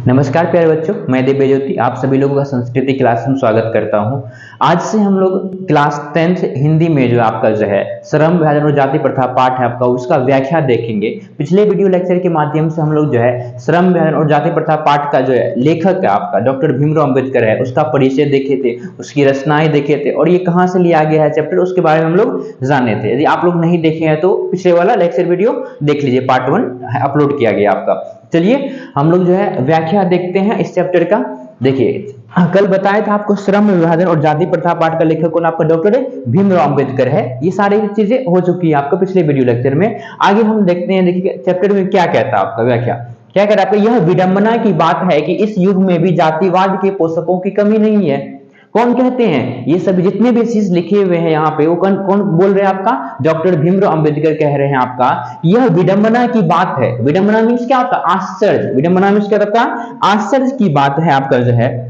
नमस्कार प्यारे बच्चों, मैं दिव्य ज्योति आप सभी लोगों का संस्कृति क्लास में स्वागत करता हूं। आज से हम लोग क्लास 10th हिंदी में जो आपका जो है श्रम विभाजन और जाति प्रथा पाठ है आपका, उसका व्याख्या देखेंगे। पिछले वीडियो लेक्चर के माध्यम से हम लोग जो है श्रम विभाजन और जाति प्रथा पाठ का जो है लेखक है आपका डॉक्टर भीमराव अम्बेडकर है, उसका परिचय देखे थे, उसकी रचनाएं देखे थे और ये कहाँ से लिया गया है चैप्टर, उसके बारे में हम लोग जाने थे। यदि आप लोग नहीं देखे हैं तो पिछले वाला लेक्चर वीडियो देख लीजिए, पार्ट 1 अपलोड किया गया आपका। चलिए हम लोग जो है व्याख्या देखते हैं इस चैप्टर का। देखिए, कल बताया था आपको श्रम विभाजन और जाति प्रथा पाठ का लेखक कौन, आपका डॉक्टर भीमराव अम्बेडकर है। ये सारी चीजें हो चुकी है आपका पिछले वीडियो लेक्चर में। आगे हम देखते हैं, देखिए चैप्टर में क्या कहता है आपका व्याख्या। क्या कह रहा है आपका, यह विडंबना की बात है कि इस युग में भी जातिवाद के पोषकों की कमी नहीं है। कौन कहते हैं? ये सभी जितने भी चीज लिखे हुए हैं यहाँ पे, वो कौन बोल रहे हैं आपका? डॉक्टर भीमराव अम्बेडकर कह रहे हैं आपका, यह विडंबना की बात है। विडंबना मीन्स क्या होता है? आश्चर्य। विडंबना मीन्स क्या होता है? आश्चर्य की बात है आपका जो है।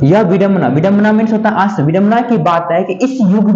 यह विडंबना मीन्स होता है आश्चर्य। विडंबना की बात है कि इस युग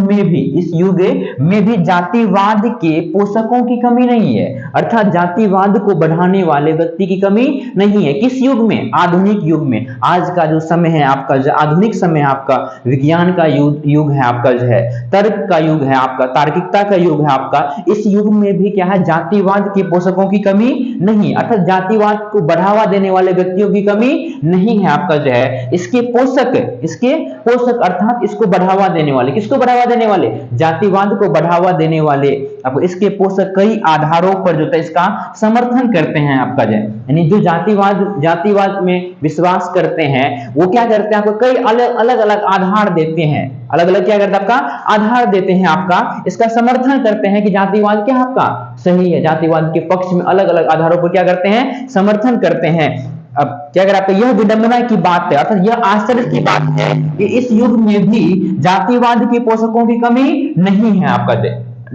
में भी जातिवाद के पोषकों की कमी नहीं है, अर्थात जातिवाद को बढ़ाने वाले व्यक्ति की कमी नहीं है। किस युग में? आधुनिक युग में। आज का जो समय है आपका, जो आधुनिक समय है आपका, विज्ञान का युग है आपका, जो है तर्क का युग है आपका, तार्किकता का युग है आपका। इस युग में भी क्या है? जातिवाद के पोषकों की कमी नहीं, अर्थात जातिवाद को बढ़ावा देने वाले व्यक्तियों की कमी नहीं है आपका जो है। इसके पोषक अर्थात इसको बढ़ावा देने वाले, किसको बढ़ावा देने वाले? जातिवाद को बढ़ावा देने वाले। अब इसके पोषक कई आधारों पर जो है इसका समर्थन करते हैं आपका जो, यानी जो जातिवाद में विश्वास करते हैं वो क्या करते हैं? आपको कई अलग अलग आधार देते हैं। अलग अलग क्या करते हैं? आपका आधार देते हैं आपका, इसका समर्थन करते हैं कि जातिवाद क्या आपका सही है। जातिवाद के पक्ष में अलग अलग आधारों पर क्या करते हैं? समर्थन करते हैं। अब क्या कर आपका, यह विडंबना की बात है, अर्थात यह आश्चर्य की बात है कि इस युग में भी जातिवाद के पोषकों की कमी नहीं है आपका।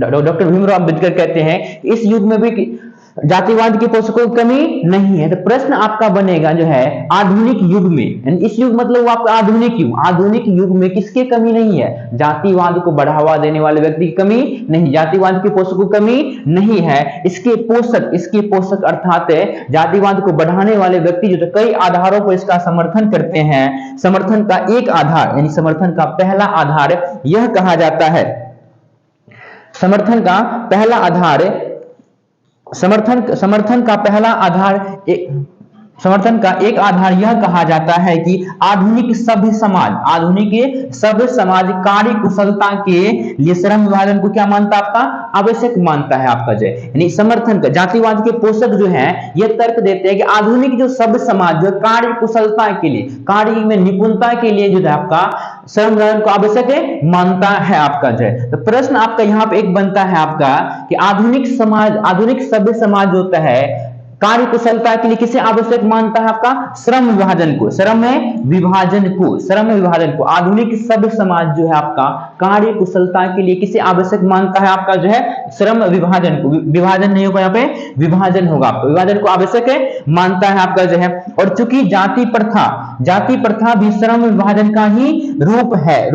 डॉक्टर भीमराव अम्बेडकर कहते हैं इस युग में भी जातिवाद के पोषकों की कमी नहीं है। तो प्रश्न आपका बनेगा जो है आधुनिक युग में, इस युग मतलब वो आपका आधुनिक युग में किसकी कमी नहीं है? जातिवाद को बढ़ावा देने वाले व्यक्ति की कमी नहीं, जातिवाद के पोषकों की कमी नहीं है। इसके पोषक अर्थात जातिवाद को बढ़ाने वाले व्यक्ति जो कई आधारों पर इसका समर्थन करते हैं। समर्थन का एक आधार, यानी समर्थन का पहला आधार यह कहा जाता है, समर्थन का पहला आधार एक आधार यह कहा जाता है कि आधुनिक सभ्य समाज कार्य कुशलता के लिए श्रम विभाजन को क्या मानता है? आपका आवश्यक मानता है आपका जो, यानी समर्थन का जातिवाद के पोषक जो है ये तर्क देते हैं कि आधुनिक जो सभ्य समाज जो कार्य कुशलता के लिए, कार्य में निपुणता के लिए जो है आपका श्रम विभाजन को आवश्यक मानता है आपका जो है। तो प्रश्न आपका यहाँ पे एक बनता है आपका कि आधुनिक सभ्य समाज होता है कार्य कुशलता के लिए किसे आवश्यक मानता है? आपका श्रम विभाजन को। आधुनिक सभ्य समाज जो है आपका कार्य कुशलता के लिए किसे आवश्यक मानता है? आपका जो है श्रम विभाजन को। विभाजन नहीं होगा यहाँ पे, विभाजन होगा आपका। विभाजन को आवश्यक मानता है आपका जो है। और चूंकि जाति प्रथा भी श्रम विभाजन का ही रूप है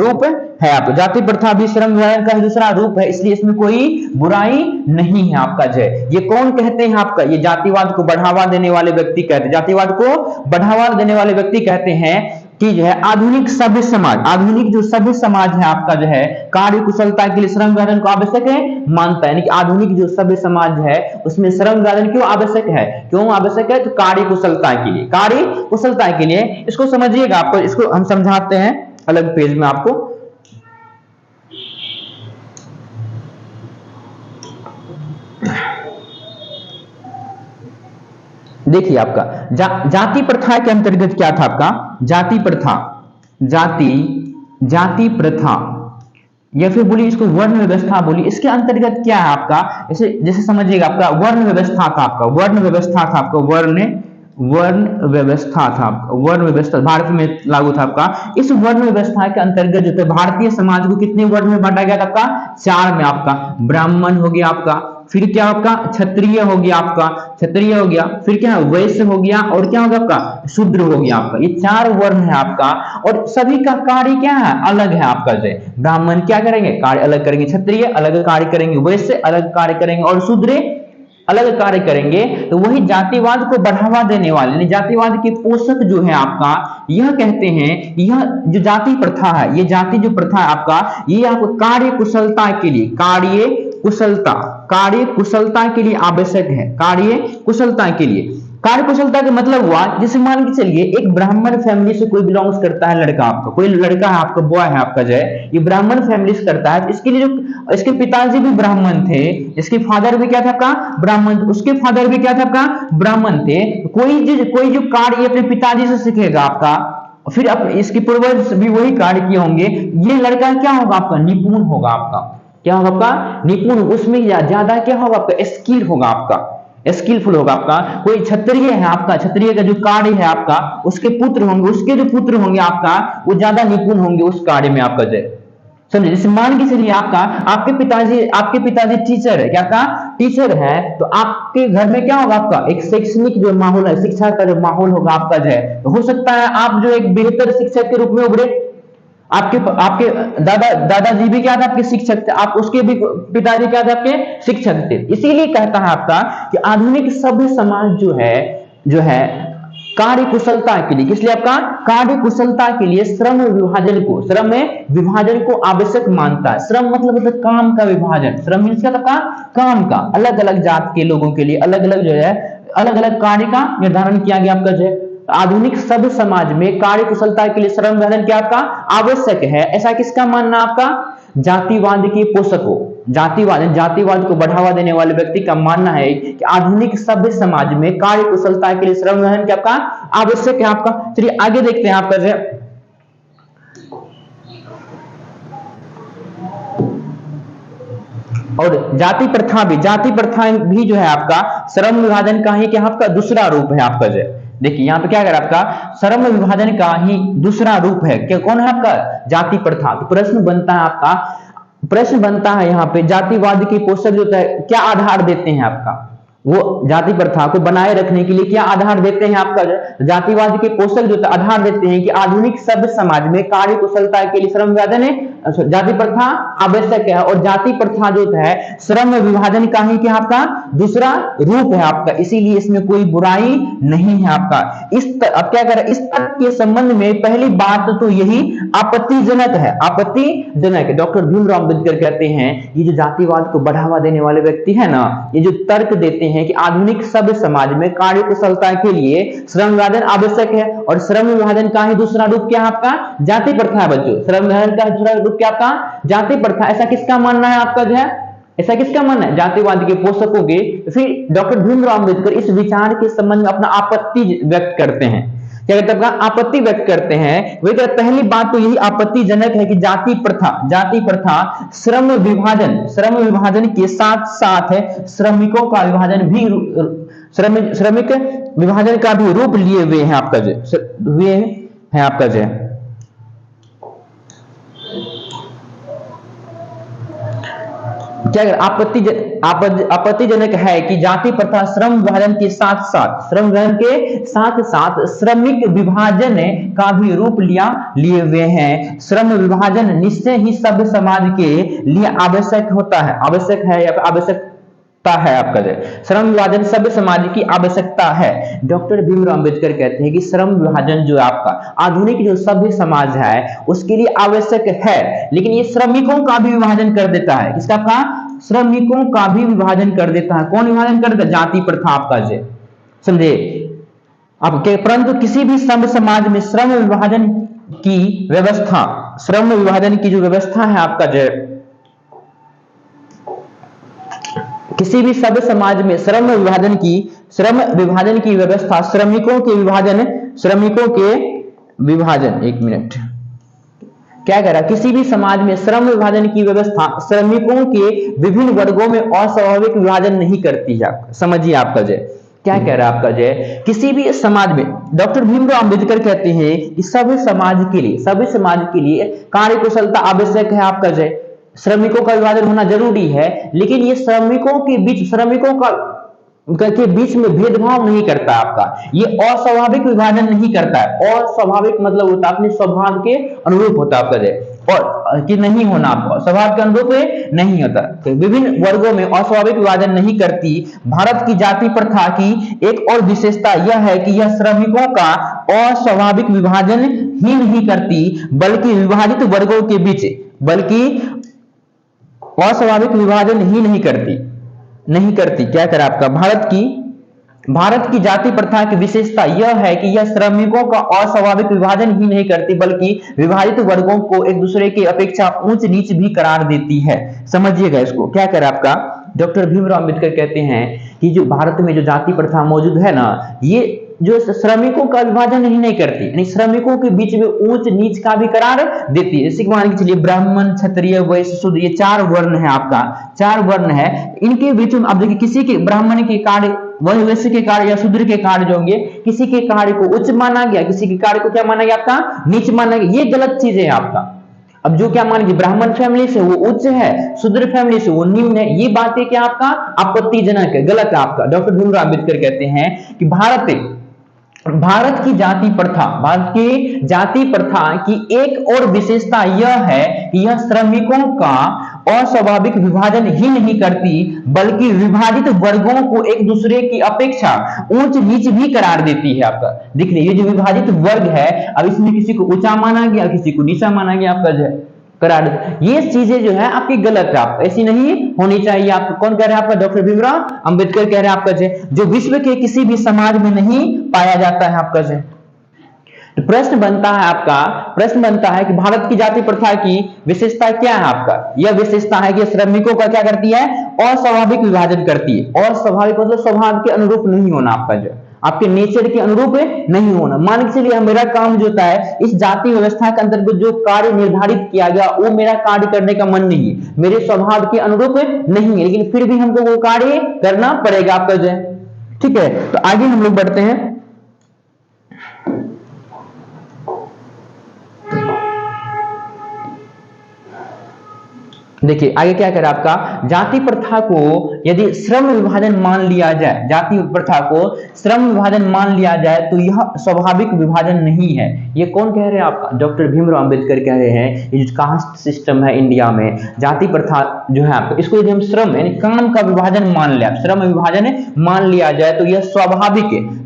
आपका। जाति प्रथा भी श्रम विभाजन का दूसरा रूप है, इसलिए इसमें कोई बुराई नहीं है आपका जो है। ये कौन कहते हैं आपका? ये जातिवाद को बढ़ावा देने वाले व्यक्ति कहते हैं। जातिवाद को बढ़ावा देने वाले व्यक्ति कहते हैं कि जो है आधुनिक जो सभ्य समाज है आपका जो है कार्य कुशलता के लिए श्रम विभाजन को आवश्यक मानता है। यानी कि आधुनिक जो सभ्य समाज है उसमें श्रम विभाजन क्यों आवश्यक है? तो कार्य कुशलता के लिए। इसको समझिएगा, आपको इसको हम समझाते हैं अलग पेज में आपको। देखिए आपका जाति प्रथा के अंतर्गत क्या था आपका? जाति प्रथा या फिर बोलिए इसको वर्ण व्यवस्था बोलिए। इसके अंतर्गत क्या है आपका? जैसे समझिएगा, आपका वर्ण व्यवस्था था आपका, वर्ण व्यवस्था भारत में लागू था आपका। इस वर्ण व्यवस्था के अंतर्गत जो है भारतीय समाज को कितने वर्ण में बांटा गया था? आपका 4 में। आपका ब्राह्मण हो गया, आपका फिर क्या आपका क्षत्रिय हो गया, आपका क्षत्रिय हो गया, फिर क्या वैश्य हो गया, और क्या होगा आपका शूद्र हो गया आपका। ये 4 वर्ण है आपका, और सभी का कार्य क्या है, अलग है आपका। जय ब्राह्मण क्या करेंगे, कार्य अलग करेंगे, क्षत्रिय अलग कार्य करेंगे, वैश्य अलग कार्य करेंगे, और शूद्र अलग कार्य करेंगे। तो वही जातिवाद को बढ़ावा देने वाले, जातिवाद के पोषक जो है आपका, यह कहते हैं यह जो जाति प्रथा है, ये जाति जो प्रथा है आपका, ये आपको कार्य कुशलता के लिए, कार्य कुशलता के लिए आवश्यक है। कार्य कुशलता के लिए, कार्य कुशलता का मतलब हुआ, जैसे मान के चलिए एक ब्राह्मण फैमिली से कोई बिलोंग्स करता है, लड़का आपका, कोई लड़का है आपका, बॉय है आपका, जय ये ब्राह्मण फैमिली से करता है। इसके लिए जो इसके पिताजी भी ब्राह्मण थे, इसके फादर भी क्या था आपका, ब्राह्मण, उसके फादर भी क्या था आपका, ब्राह्मण थे। कोई जो कार्य अपने पिताजी से सीखेगा आपका, फिर इसके पूर्वज भी वही कार्य किए होंगे, ये लड़का क्या होगा आपका, निपुण होगा आपका। क्या होगा आपका, निपुण, उसमें ज्यादा क्या होगा आपका, स्किल होगा आपका, स्किलफुल होगा आपका। कोई क्षत्रिय है आपका, क्षत्रिय का जो कार्य है आपका, उसके पुत्र होंगे, उसके जो पुत्र होंगे आपका, वो ज्यादा निपुण होंगे उस कार्य में आपका। जय समझे, जैसे मान के चलिए आपके पिताजी टीचर है, क्या का टीचर है, तो आपके घर में क्या होगा आपका, एक शैक्षणिक जो माहौल है, शिक्षा का जो माहौल होगा आपका, जय तो हो सकता है आप जो एक बेहतर शिक्षक के रूप में उभरे। आपके दादाजी भी क्या थे, आपके शिक्षक थे, आप उसके भी पिताजी क्या थे, आपके शिक्षक थे। इसीलिए कहता है आपका कि आधुनिक सभ्य समाज जो है कार्य कुशलता के लिए, किस लिए आपका, कार्य कुशलता के लिए श्रम में विभाजन को आवश्यक मानता है। श्रम मतलब होता है काम का विभाजन, श्रम मीन्स क्या था, काम का, अलग अलग जात के लोगों के लिए अलग अलग जो है, अलग अलग कार्य का निर्धारण किया गया आपका। जो आधुनिक सभ्य समाज में कार्य कुशलता के लिए श्रम विभाजन क्या आपका आवश्यक है, ऐसा किसका मानना आपका, जातिवाद के पोषकों, जातिवाद को बढ़ावा देने वाले व्यक्ति का मानना है कि आधुनिक सभ्य समाज में कार्य कुशलता के लिए श्रम विभाजन क्या आपका आवश्यक है आपका। चलिए आगे देखते हैं आपका जो और जाति प्रथा भी जो है आपका श्रम विभाजन का ही क्या आपका दूसरा रूप है आपका। जो देखिए यहाँ पे क्या कर आपका श्रम विभाजन का ही दूसरा रूप है, क्या कौन है आपका, जाति प्रथा। तो प्रश्न बनता है यहाँ पे, जातिवाद के पोषक जो है क्या आधार देते हैं आपका, वो जाति प्रथा को बनाए रखने के लिए क्या आधार देते हैं आपका, जातिवाद के पोषक जो आधार देते हैं कि आधुनिक सभ्य समाज में कार्य कुशलता के लिए श्रम विभाजन जाति प्रथा आवश्यक है, और जाति प्रथा जो है श्रम विभाजन का ही क्या आपका दूसरा रूप है आपका, इसीलिए इसमें कोई बुराई नहीं है आपका। अब क्या करें, इस तर्क के संबंध में पहली बात तो यही आपत्तिजनक है। डॉक्टर भीमराव अम्बेडकर कहते हैं ये जो जातिवाद को बढ़ावा देने वाले व्यक्ति है ना, ये जो तर्क देते हैं कि आधुनिक सभ्य समाज में कार्य कुशलता के लिए श्रम विभाजन आवश्यक है, और श्रम विभाजन का ही दूसरा रूप क्या है आपका, जाति प्रथा है बच्चों। श्रम विभाजन का दूसरा रूप क्या आपका, जाति प्रथा। ऐसा किसका मानना है आपका, जो है ऐसा किसका मानना है, जातिवाद के पोषकों के। फिर डॉक्टर भीमराव अम्बेडकर इस विचार के संबंध में अपना आपत्ति व्यक्त करते हैं। क्या कहते हैं, आपत्ति व्यक्त करते हैं। वे कहते पहली बात तो यही आपत्तिजनक है कि जाति प्रथा श्रम विभाजन के साथ साथ श्रमिकों का विभाजन भी श्रमिक विभाजन का भी रूप लिए हुए हैं आपका, जो क्या आपत्तिजनक है कि जाति प्रथा श्रम विभाजन के साथ साथ श्रमिक विभाजन का भी रूप लिए हुए हैं। श्रम विभाजन निश्चय ही सभ्य समाज के लिए आवश्यकता है आपका। श्रम विभाजन सभ्य समाज की आवश्यकता है। डॉक्टर भीमराव अम्बेडकर कहते हैं कि श्रम विभाजन जो आपका आधुनिक जो सभ्य समाज है उसके लिए आवश्यक है, लेकिन ये श्रमिकों का भी विभाजन कर देता है। किसका आपका, श्रमिकों का भी विभाजन कर देता है। कौन विभाजन कर देता है, जाति प्रथा आपका, जो समझे आपके। परंतु किसी भी सभ्य समाज में श्रम विभाजन की जो व्यवस्था है आपका, जो किसी भी सभ्य समाज में श्रम विभाजन की व्यवस्था श्रमिकों के विभाजन एक मिनट क्या कह रहा, किसी भी समाज में श्रम विभाजन की व्यवस्था श्रमिकों के विभिन्न वर्गों में अस्वाभाविक विभाजन नहीं करती है। समझिए आपका जय क्या कह रहा है आपका जय, किसी भी समाज में डॉक्टर भीमराव अम्बेडकर कहते हैं कि सभ्य समाज के लिए कार्य कुशलता आवश्यक है आपका जय। श्रमिकों का विभाजन होना जरूरी है, लेकिन ये श्रमिकों के बीच में भेदभाव नहीं करता आपका, ये अस्वाभाविक विभाजन नहीं करता है। अस्वाभाविक मतलब होता है अपने स्वभाव के अनुरूप होता है आपका, और कि नहीं होना, आपका स्वभाव के अनुरूप नहीं होता। तो विभिन्न वर्गों में अस्वाभाविक विभाजन नहीं करती। भारत की जाति प्रथा की एक और विशेषता यह है कि यह श्रमिकों का अस्वाभाविक विभाजन ही नहीं करती, बल्कि विभाजित वर्गों के बीच अस्वाभाविक विभाजन ही नहीं करती। क्या करा आपका, भारत की जाति प्रथा की विशेषता यह है कि यह श्रमिकों का अस्वाभाविक विभाजन ही नहीं करती, बल्कि विभाजित वर्गों को एक दूसरे की अपेक्षा ऊंच नीच भी करार देती है। समझिएगा इसको। क्या करा आपका, डॉक्टर भीमराव अंबेडकर कहते हैं कि जो भारत में जो जाति प्रथा मौजूद है ना, ये जो श्रमिकों का विभाजन ही नहीं करती, यानी श्रमिकों के बीच में ऊंच नीच का भी करार देती है। जैसे मान के चलिए ब्राह्मण, क्षत्रिय, वैश्य, शूद्र, ये 4 वर्ण है आपका, 4 वर्ण है। इनके बीच में आप देखिए, किसी के ब्राह्मण के कार्य, वैश्य के कार्य या शूद्र के कार्य जो होंगे, किसी के कार्य को उच्च माना गया, किसी के कार्य को क्या माना गया आपका, नीच माना गया। ये गलत चीज है आपका। अब जो क्या मान लीजिए ब्राह्मण फैमिली से वो उच्च है, शूद्र फैमिली से वो निम्न है, ये बातें क्या आपका आपत्तिजनक है, गलत है आपका। डॉक्टर भीमराव अंबेडकर कहते हैं कि भारत की जाति प्रथा की एक और विशेषता यह है कि यह श्रमिकों का अस्वाभाविक विभाजन ही नहीं करती, बल्कि विभाजित वर्गों को एक दूसरे की अपेक्षा ऊंच नीच भी करार देती है आपका। देखिए ये जो विभाजित वर्ग है, अब इसमें किसी को ऊंचा माना गया, किसी को नीचा माना गया आपका जो करार, ये चीजें जो है आपकी गलत है, आप ऐसी नहीं होनी चाहिए। आपको कौन कह रहा है आपका, डॉक्टर भीमराव अंबेडकर कह रहे हैं आपका जो विश्व के किसी भी समाज में नहीं पाया जाता है आपका जो। तो प्रश्न बनता है कि भारत की जाति प्रथा की विशेषता क्या है आपका। यह विशेषता है कि श्रमिकों का क्या करती है, अस्वाभाविक विभाजन करती है। अस्वाभाविक मतलब स्वभाव के अनुरूप नहीं होना आपका, जो आपके नेचर के अनुरूप नहीं होना। मान के चलिए मेरा काम जो होता है, इस जाति व्यवस्था के अंतर्गत जो कार्य निर्धारित किया गया वो मेरा कार्य करने का मन नहीं है, मेरे स्वभाव के अनुरूप नहीं है, लेकिन फिर भी हमको वो कार्य करना पड़ेगा आपका जो। ठीक है, तो आगे हम लोग बढ़ते हैं। देखिए आगे क्या करें आपका, जाति प्रथा को यदि श्रम विभाजन मान लिया जाए, जाति प्रथा को श्रम विभाजन मान लिया जाए तो यह स्वाभाविक विभाजन नहीं है। ये कौन कह रहे हैं आपका, डॉक्टर भीमराव अंबेडकर कह रहे हैं। ये जो कास्ट सिस्टम है इंडिया में, जाति प्रथा जो है आपका, इसको यदि हम श्रम यानी काम का विभाजन मान लिया, श्रम विभाजन मान लिया जाए तो यह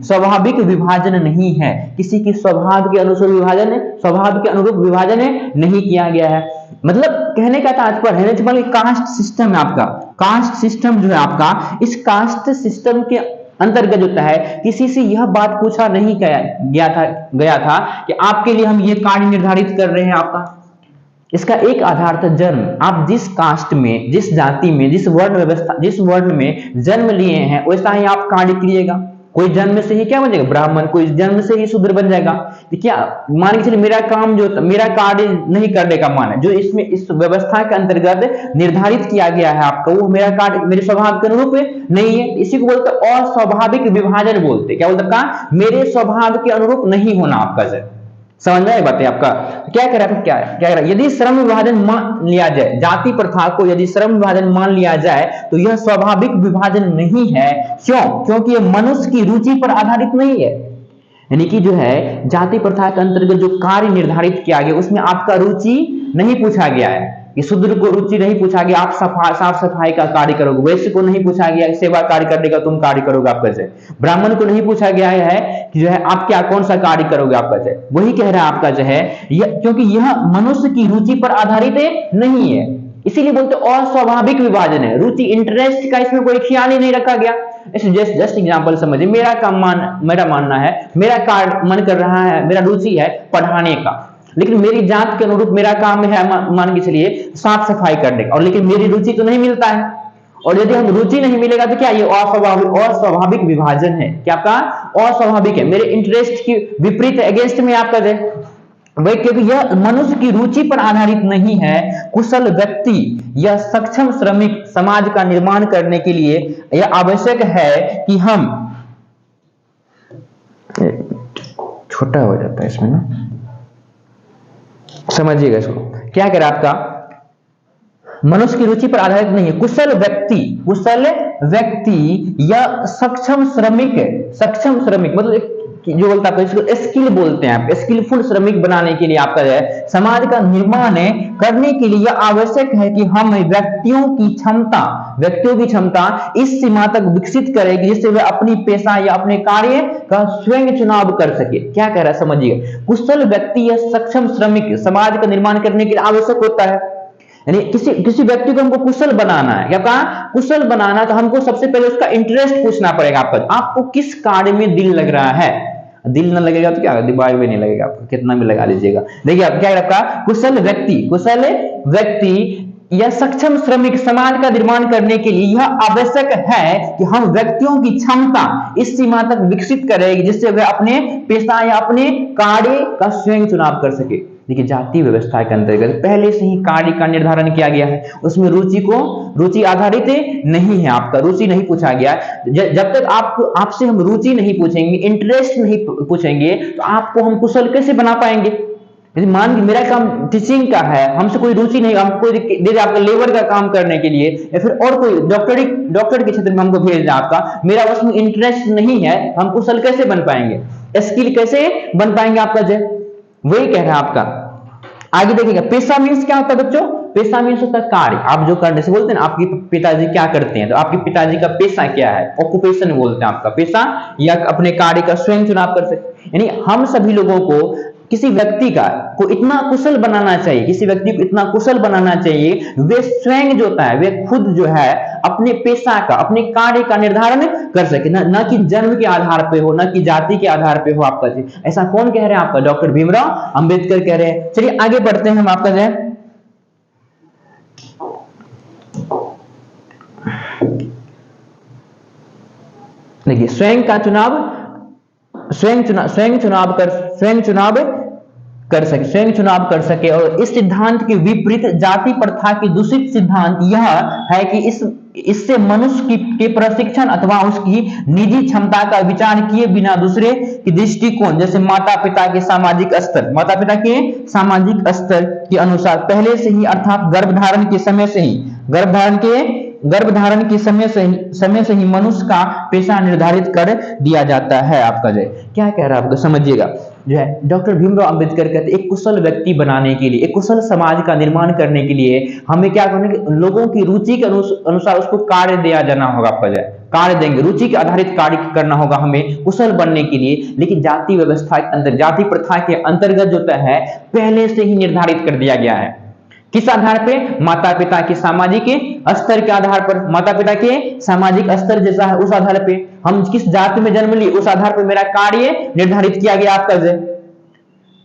स्वाभाविक विभाजन नहीं है। किसी के स्वभाव के अनुसार स्वभाव के अनुरूप विभाजन नहीं किया गया है। मतलब कहने का तात्पर्य है कास्ट सिस्टम है आपका, कास्ट सिस्टम जो है आपका, इस कास्ट सिस्टम के अंतर्गत होता है किसी से यह बात पूछा नहीं गया था कि आपके लिए हम ये कार्य निर्धारित कर रहे हैं आपका। इसका एक आधार था जन्म। आप जिस कास्ट में, जिस जाति में, जिस वर्ण में जन्म लिए हैं वैसा ही आप कार्य करिएगा। कोई जन्म से ही क्या बन जाएगा ब्राह्मण, कोई जन्म से ही शूद्र बन जाएगा। तो क्या मान के चलिए मेरा काम जो मेरा कार्य नहीं करने का मान है, जो इसमें इस व्यवस्था के अंतर्गत निर्धारित किया गया है आपका, वो मेरा कार्य मेरे स्वभाव के अनुरूप नहीं है। इसी को बोलते अस्वाभाविक विभाजन बोलते। क्या बोलते का, मेरे स्वभाव के अनुरूप नहीं होना आपका। समझ में आई बात है आपका। क्या कह रहा था, यदि श्रम विभाजन मान लिया जाए, जाति प्रथा को यदि श्रम विभाजन मान लिया जाए तो यह स्वाभाविक विभाजन नहीं है। क्यों? क्योंकि यह मनुष्य की रुचि पर आधारित नहीं है। यानी कि जो है जाति प्रथा के अंतर्गत जो कार्य निर्धारित किया गया उसमें आपका रुचि नहीं पूछा गया है। कि शूद्र को रुचि नहीं पूछा गया, आप साफ सफाई का कार्य करोगे। वैश्य को नहीं पूछा गया सेवा कार्य करने का तुम कार्य करोगे आप कैसे। ब्राह्मण को नहीं पूछा गया है कि जो है आप क्या कौन सा कार्य करोगे आप कैसे। वही कह रहा है आपका जो है क्योंकि यह मनुष्य की रुचि पर आधारित नहीं है, इसीलिए बोलते अस्वाभाविक विभाजन है। रुचि, इंटरेस्ट का इसमें कोई ख्याल ही नहीं रखा गया। जस्ट एग्जांपल समझिए, मेरा मानना है, मेरा कार्य मन कर रहा है, मेरा रुचि है पढ़ाने का, लेकिन मेरी जात के अनुरूप मेरा काम है मान के चलिए साफ सफाई करने का, और लेकिन मेरी रुचि तो नहीं मिलता है। और यदि हम रुचि नहीं मिलेगा तो क्या ये अस्वाभाविक विभाजन है। क्या आपका अस्वाभाविक है, मेरे इंटरेस्ट की विपरीत अगेंस्ट में आपका है वही, क्योंकि यह मनुष्य की रुचि पर आधारित नहीं है। कुशल व्यक्ति या सक्षम श्रमिक समाज का निर्माण करने के लिए यह आवश्यक है कि हम, छोटा हो जाता है इसमें ना, समझिएगा इसको। क्या करें आपका, मनुष्य की रुचि पर आधारित नहीं है। कुशल व्यक्ति या सक्षम श्रमिक मतलब एक जो बोलता है इसको स्किल बोलते हैं, आप स्किलफुल श्रमिक बनाने के लिए आपका है समाज का निर्माण करने के लिए यह आवश्यक है कि हम व्यक्तियों की क्षमता इस सीमा तक विकसित करेगी जिससे वे अपनी पेशा या अपने कार्य का स्वयं चुनाव कर सके। क्या कह रहा है समझिए, कुशल व्यक्ति या सक्षम श्रमिक समाज का निर्माण करने के लिए आवश्यक होता है। यानी किसी व्यक्ति को हमको कुशल बनाना है, क्या कहा, कुशल बनाना, तो हमको सबसे पहले उसका इंटरेस्ट पूछना पड़ेगा आपको किस कार्य में दिल लग रहा है। दिल न लगेगा तो क्या दिमाग में नहीं लगेगा, आपको कितना भी लगा लीजिएगा। देखिए आप क्या आपका कुशल व्यक्ति या सक्षम श्रमिक समाज का निर्माण करने के लिए यह आवश्यक है कि हम व्यक्तियों की क्षमता इस सीमा तक विकसित करें जिससे वे अपने पेशा या अपने कार्य का स्वयं चुनाव कर सके। देखिए जाति व्यवस्था के अंतर्गत पहले से ही कार्य का निर्धारण किया गया है, उसमें रुचि आधारित नहीं है, आपका रुचि नहीं पूछा गया। जब तक आपसे हम रुचि नहीं पूछेंगे, इंटरेस्ट नहीं पूछेंगे, तो आपको हम कुशल कैसे बना पाएंगे। मान लीजिए मेरा काम टीचिंग का है, हमसे कोई रुचि नहीं, हमको दे दे आपका लेबर का काम करने के लिए या फिर और कोई डॉक्टर के क्षेत्र में हमको भेज दे आपका, मेरा उसमें इंटरेस्ट नहीं है, हम कुशल कैसे बन पाएंगे, स्किल कैसे बन पाएंगे आपका जय, वही कह रहा है आपका। आगे देखिएगा पेशा मीन्स क्या होता है बच्चों, पेशा मीन्स होता है कार्य, आप जो करने से बोलते हैं ना आपके पिताजी क्या करते हैं, तो आपके पिताजी का पेशा क्या है, ऑक्यूपेशन बोलते हैं आपका पेशा, या अपने कार्य का स्वयं चुनाव कर सकते। यानी हम सभी लोगों को किसी व्यक्ति को इतना कुशल बनाना चाहिए, किसी व्यक्ति को इतना कुशल बनाना चाहिए वे स्वयं जो होता है वे खुद जो है अपने पेशा का अपने कार्य का निर्धारण कर सके, न कि जन्म के आधार पे हो, न कि जाति के आधार पे हो आपका जी। ऐसा कौन कह रहे हैं, आपका डॉक्टर भीमराव अंबेडकर कह रहे हैं। चलिए आगे बढ़ते हैं हम आपका जो है देखिए स्वयं चुनाव कर सके और इस सिद्धांत के विपरीत जाति प्रथा की दूषित सिद्धांत यह है कि इससे मनुष्य के प्रशिक्षण अथवा उसकी निजी क्षमता का विचार किए बिना दूसरे की दृष्टिकोण जैसे माता पिता के सामाजिक स्तर के अनुसार पहले से ही अर्थात गर्भधारण के समय से ही मनुष्य का पेशा निर्धारित कर दिया जाता है आपका जो क्या कह रहा है आपको समझिएगा। जो है डॉक्टर भीमराव अंबेडकर कहते हैं एक कुशल व्यक्ति बनाने के लिए, एक कुशल समाज का निर्माण करने के लिए हमें क्या करना है, लोगों की रुचि के अनुसार उसको कार्य दिया जाना होगा। आपका जो कार्य देंगे, रुचि के आधारित कार्य करना होगा हमें कुशल बनने के लिए। लेकिन जाति व्यवस्था के अंदर, जाति प्रथा के अंतर्गत जो है पहले से ही निर्धारित कर दिया गया है। किस आधार पे, माता पिता के सामाजिक स्तर के आधार पर, माता पिता के सामाजिक स्तर जैसा है उस आधार पे, हम किस जाति में जन्म लिए उस आधार पर मेरा कार्य निर्धारित किया गया आपका जो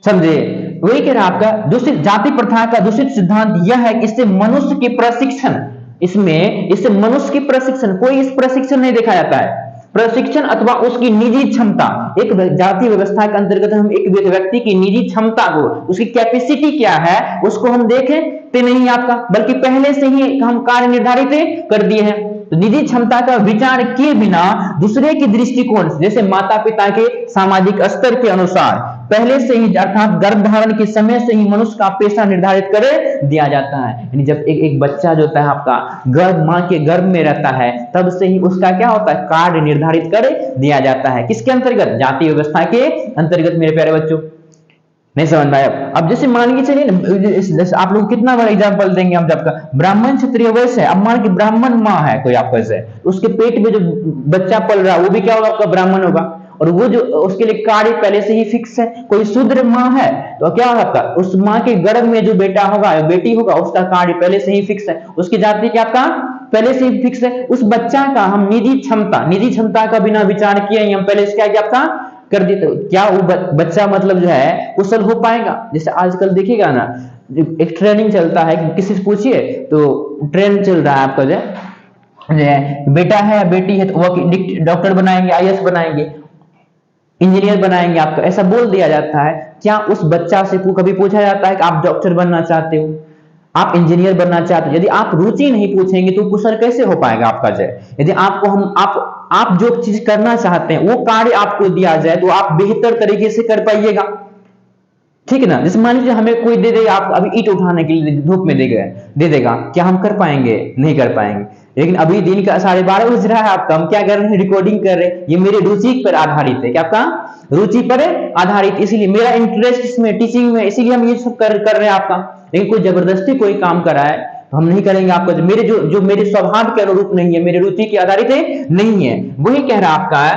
समझे। वही कह रहा आपका दूषित जाति प्रथा का दूषित सिद्धांत यह है कि इससे मनुष्य के प्रशिक्षण, इससे मनुष्य की प्रशिक्षण, कोई इस प्रशिक्षण नहीं देखा जाता है, प्रशिक्षण अथवा उसकी निजी क्षमता। एक जाति व्यवस्था के अंतर्गत हम एक व्यक्ति की निजी क्षमता को, उसकी कैपेसिटी क्या है उसको हम देखते नहीं आपका, बल्कि पहले से ही हम कार्य निर्धारित कर दिए हैं। तो निजी क्षमता का विचार किए बिना दूसरे की दृष्टिकोण जैसे माता पिता के सामाजिक स्तर के अनुसार पहले से ही अर्थात गर्भधारण के समय से ही मनुष्य का पेशा निर्धारित कर दिया जाता है। यानी जब एक बच्चा जो होता है आपका मां के गर्भ में रहता है तब से ही उसका क्या होता है, कार्य निर्धारित कर दिया जाता है। किसके अंतर्गत, जाति व्यवस्था के अंतर्गत मेरे प्यारे बच्चों। नहीं समझ में आया। अब जैसे मान के चलिए आप लोग कितना बड़ा एग्जांपल देंगे हम, जब का ब्राह्मण क्षत्रिय वैसे है, अब मान के ब्राह्मण माँ है कोई आपको ऐसे, उसके पेट में जो बच्चा पल रहा है वो भी क्या होगा, आपका ब्राह्मण होगा, और वो जो उसके लिए कार्य पहले से ही फिक्स है। कोई शूद्र माँ है तो क्या होगा आपका, उस माँ के गर्भ में जो बेटा होगा या बेटी होगा उसका कार्य पहले से ही फिक्स है, उसकी जाति क्या आपका पहले से ही फिक्स है। उस बच्चा का हम निजी क्षमता का बिना विचार किए हम पहले से क्या आपका कर दी, तो क्या वो बच्चा मतलब जो है कुशल हो पाएगा। जैसे आजकल देखिएगा ना एक ट्रेनिंग चलता है, किसी से पूछिए तो ट्रेंड चल रहा है आपका जो बेटा है या बेटी है तो वो डॉक्टर बनाएंगे, आईएएस बनाएंगे, इंजीनियर बनाएंगे आपको, ऐसा बोल दिया जाता है। क्या उस बच्चा से कभी पूछा जाता है कि आप डॉक्टर बनना चाहते हो, आप इंजीनियर बनना चाहते हो? यदि आप रुचि नहीं पूछेंगे तो कुशल कैसे हो पाएगा आपका जय। यदि आपको आप जो चीज करना चाहते हैं वो कार्य आपको दिया जाए तो आप बेहतर तरीके से कर पाइएगा। ठीक है ना। जैसे मान लीजिए हमें कोई दे देगा, आप अभी ईंट उठाने के लिए धूप में दे देगा, क्या हम कर पाएंगे? नहीं कर पाएंगे। लेकिन अभी दिन का 12:30 बज रहा है आपका, हम क्या कर रहे हैं? रिकॉर्डिंग कर रहे हैं। ये मेरे रुचि पर आधारित है। क्या आपका? रुचि पर आधारित, इसीलिए मेरा इंटरेस्ट इसमें टीचिंग में, इसीलिए हम ये सब कर रहे हैं आपका। लेकिन कोई जबरदस्ती कोई काम कराए तो हम नहीं करेंगे आपका। जो मेरे स्वभाव के अनुरूप नहीं है, मेरे रुचि के आधारित नहीं है, वही कह रहा आपका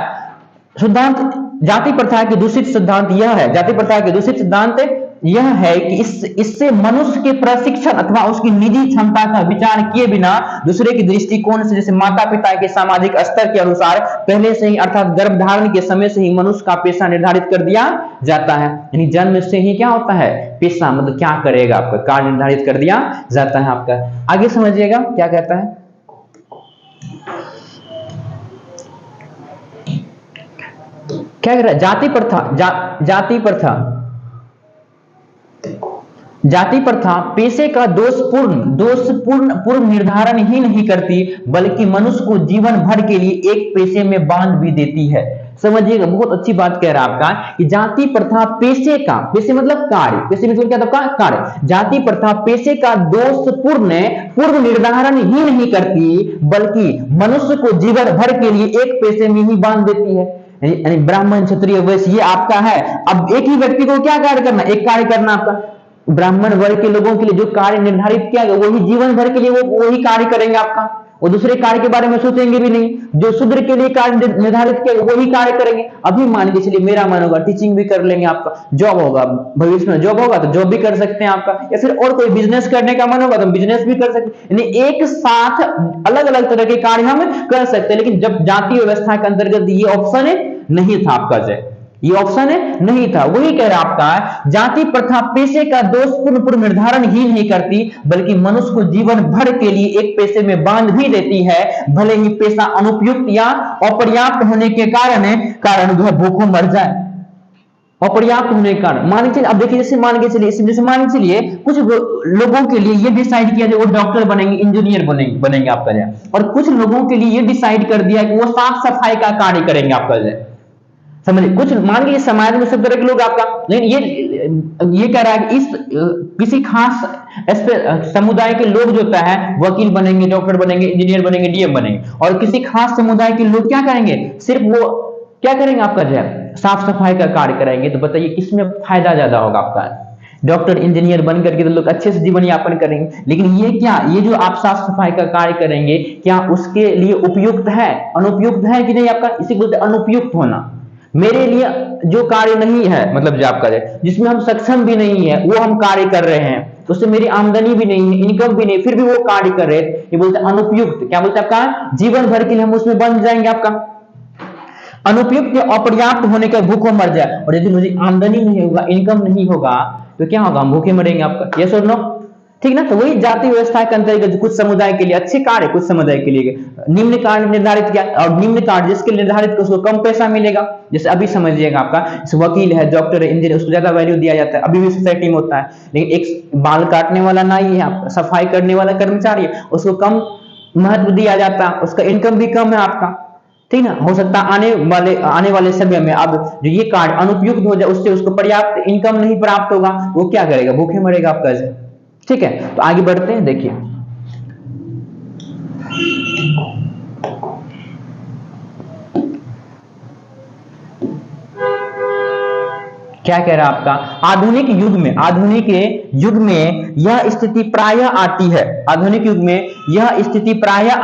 सिद्धांत। जाति प्रथा के दूषित सिद्धांत यह है, जाति प्रथा के दूषित सिद्धांत यह है कि इससे मनुष्य के प्रशिक्षण अथवा उसकी निजी क्षमता का विचार किए बिना दूसरे के दृष्टिकोण से, जैसे माता पिता के सामाजिक स्तर के अनुसार पहले से ही अर्थात गर्भधारण के समय से ही मनुष्य का पेशा निर्धारित कर दिया जाता है। यानी जन्म से ही क्या होता है? पेशा, मतलब क्या करेगा आपका कार्य निर्धारित कर दिया जाता है आपका। आगे समझिएगा क्या कहता है। क्या कह रहा है? जाति प्रथा पेशे का दोषपूर्ण पूर्व निर्धारण ही नहीं करती, बल्कि मनुष्य को जीवन भर के लिए एक पेशे में बांध भी देती है। समझिएगा, बहुत अच्छी बात कह रहा है आपका कि जाति प्रथा पेशे मतलब कार्य, पेशे मतलब क्या था? कार्य। जाति प्रथा पेशे का दोषपूर्ण पूर्व निर्धारण ही नहीं करती, बल्कि मनुष्य को जीवन भर के लिए एक पेशे में ही बांध देती है। यानी ब्राह्मण, क्षत्रिय, वैश्य ये आपका है। अब एक ही व्यक्ति को क्या कार्य करना? एक कार्य करना आपका। ब्राह्मण वर्ग के लोगों के लिए जो कार्य निर्धारित किया गया वही जीवन भर के लिए वो वही कार्य करेंगे आपका। वो दूसरे कार्य के बारे में सोचेंगे भी नहीं। जो शूद्र के लिए कार्य निर्धारित किया वही कार्य करेंगे। अभी मान के चलिए मेरा मन होगा टीचिंग भी कर लेंगे आपका, जॉब होगा भविष्य में, जॉब होगा तो जॉब भी कर सकते हैं आपका, या फिर और कोई बिजनेस करने का मन होगा तो बिजनेस भी कर सकते हैं। यानी एक साथ अलग अलग तरह के कार्य हम कर सकते हैं। लेकिन जब जातीय व्यवस्था के अंतर्गत ये ऑप्शन नहीं था आपका, ये ऑप्शन नहीं था। वही कह रहा आपका जाति प्रथा पेशे का दोषपूर्ण पूर्व निर्धारण ही नहीं करती, बल्कि मनुष्य को जीवन भर के लिए एक पेशे में बांध भी देती है, भले ही पेशा अनुपयुक्त या अपर्याप्त होने के कारण वह भूखों मर जाए। अपर्याप्त होने के कारण मान के चलिए, अब देखिए जैसे मान के चलिए कुछ लोगों के लिए ये डिसाइड किया जाए वो डॉक्टर बनेंगे, इंजीनियर बनेंगे आपका जाए, और कुछ लोगों के लिए ये डिसाइड कर दिया कि वो साफ सफाई का कार्य करेंगे आपका जाए। समझिए, कुछ मान लीजिए समाज में सब तरह के लोग आपका, लेकिन ये कह रहा है कि इस किसी खास समुदाय के लोग जो होता है वकील बनेंगे, डॉक्टर बनेंगे, इंजीनियर बनेंगे, डीएम बनेंगे, और किसी खास समुदाय के लोग क्या करेंगे? सिर्फ वो क्या करेंगे आपका जो है साफ सफाई का कार्य करेंगे। तो बताइए किसमें फायदा ज्यादा होगा आपका? डॉक्टर इंजीनियर बन करके तो लोग अच्छे से जीवन यापन करेंगे, लेकिन ये जो आप साफ सफाई का कार्य करेंगे क्या उसके लिए उपयुक्त है, अनुपयुक्त है कि नहीं आपका? इसी बोलते अनुपयुक्त होना। मेरे लिए जो कार्य नहीं है, मतलब जो आपका जिसमें हम सक्षम भी नहीं है वो हम कार्य कर रहे हैं, तो उससे मेरी आमदनी भी नहीं है, इनकम भी नहीं, फिर भी वो कार्य कर रहे हैं, ये बोलते हैं अनुपयुक्त। क्या बोलते हैं आपका? जीवन भर के लिए हम उसमें बन जाएंगे आपका। अनुपयुक्त या अपर्याप्त होने का भूखों मर जाए। और यदि मुझे आमदनी नहीं होगा, इनकम नहीं होगा, तो क्या होगा? हम भूखे मरेंगे आपका। यस और नो? ठीक ना। तो वही जाति व्यवस्था के अंतर्गत कुछ समुदाय के लिए अच्छे कार्य, कुछ समुदाय के लिए निम्न कार्य निर्धारित किया, और निम्न कार्य जिसके निर्धारित उसको कम पैसा मिलेगा। जैसे अभी समझिएगा आपका वकील है, डॉक्टर है, इंजीनियर, उसको ज्यादा वैल्यू दिया जाता है, अभी भी सोसाइटी में होता है। लेकिन एक बाल काटने वाला नाई है, सफाई करने वाला कर्मचारी है, उसको कम महत्व दिया जाता है, उसका इनकम भी कम है आपका। ठीक ना। हो सकता है आने वाले समय में अब जो ये कार्य अनुपयुक्त हो जाए, उससे उसको पर्याप्त इनकम नहीं प्राप्त होगा, वो क्या करेगा? भूखे मरेगा आपका। ठीक है, तो आगे बढ़ते हैं। देखिए क्या कह रहा है आपका? आधुनिक युग में यह स्थिति प्रायः आती है। आधुनिक युग में यह स्थिति प्रायः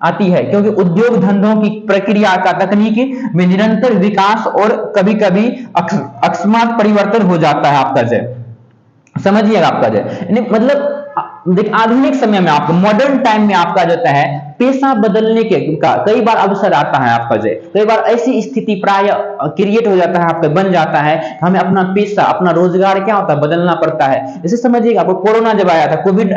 आती है क्योंकि उद्योग धंधों की प्रक्रिया का तकनीक में निरंतर विकास और कभी-कभी अकस्मात परिवर्तन हो जाता है आपका जय। समझिएगा आपका जय, मतलब देखिए आधुनिक समय में आपका मॉडर्न टाइम में आपका जो है पेशा बदलने का कई बार अवसर आता है आपका जय। कई बार ऐसी स्थिति प्राय क्रिएट हो जाता है आपका, बन जाता है, हमें अपना पेशा, अपना रोजगार क्या होता है बदलना पड़ता है। जैसे समझिएगा आपको कोरोना जब आया था, कोविड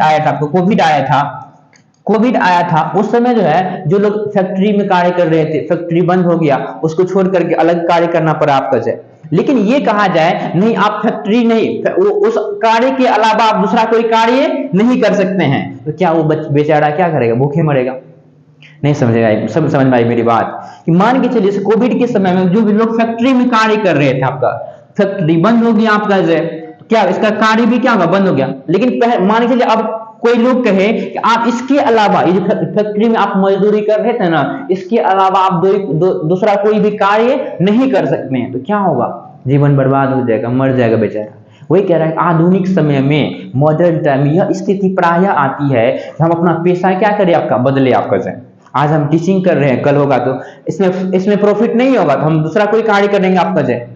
आया था, उस समय जो है जो लोग फैक्ट्री में कार्य कर रहे थे, फैक्ट्री बंद हो गया, उसको छोड़ करके अलग कार्य करना पड़ा आपका जय। लेकिन ये कहा जाए नहीं, आप फैक्ट्री नहीं, उस कार्य के अलावा आप दूसरा कोई कार्य नहीं कर सकते हैं, तो क्या वो बेचारा क्या करेगा? भूखे मरेगा? नहीं समझेगा। सब समझ में आई मेरी बात कि मान के चलिए कोविड के समय में जो भी लोग फैक्ट्री में कार्य कर रहे थे आपका, फैक्ट्री बंद होगी आपका जो है, तो क्या इसका कार्य भी क्या होगा, बंद हो गया। लेकिन मान के चलिए अब कोई लोग कहे कि आप इसके अलावा, ये जो फैक्ट्री में आप मजदूरी कर रहे थे ना, इसके अलावा आप दूसरा कोई भी कार्य नहीं कर सकते हैं, तो क्या होगा, जीवन बर्बाद हो जाएगा, मर जाएगा बेचारा। वही कह रहा है आधुनिक समय में, मॉडर्न टाइम में यह स्थिति प्राय आती है कि हम अपना पेशा क्या करें, आपका बदले आपका जाए। आज हम टीचिंग कर रहे हैं, कल होगा तो इसमें प्रॉफिट नहीं होगा तो हम दूसरा कोई कार्य करेंगे आपका जाए,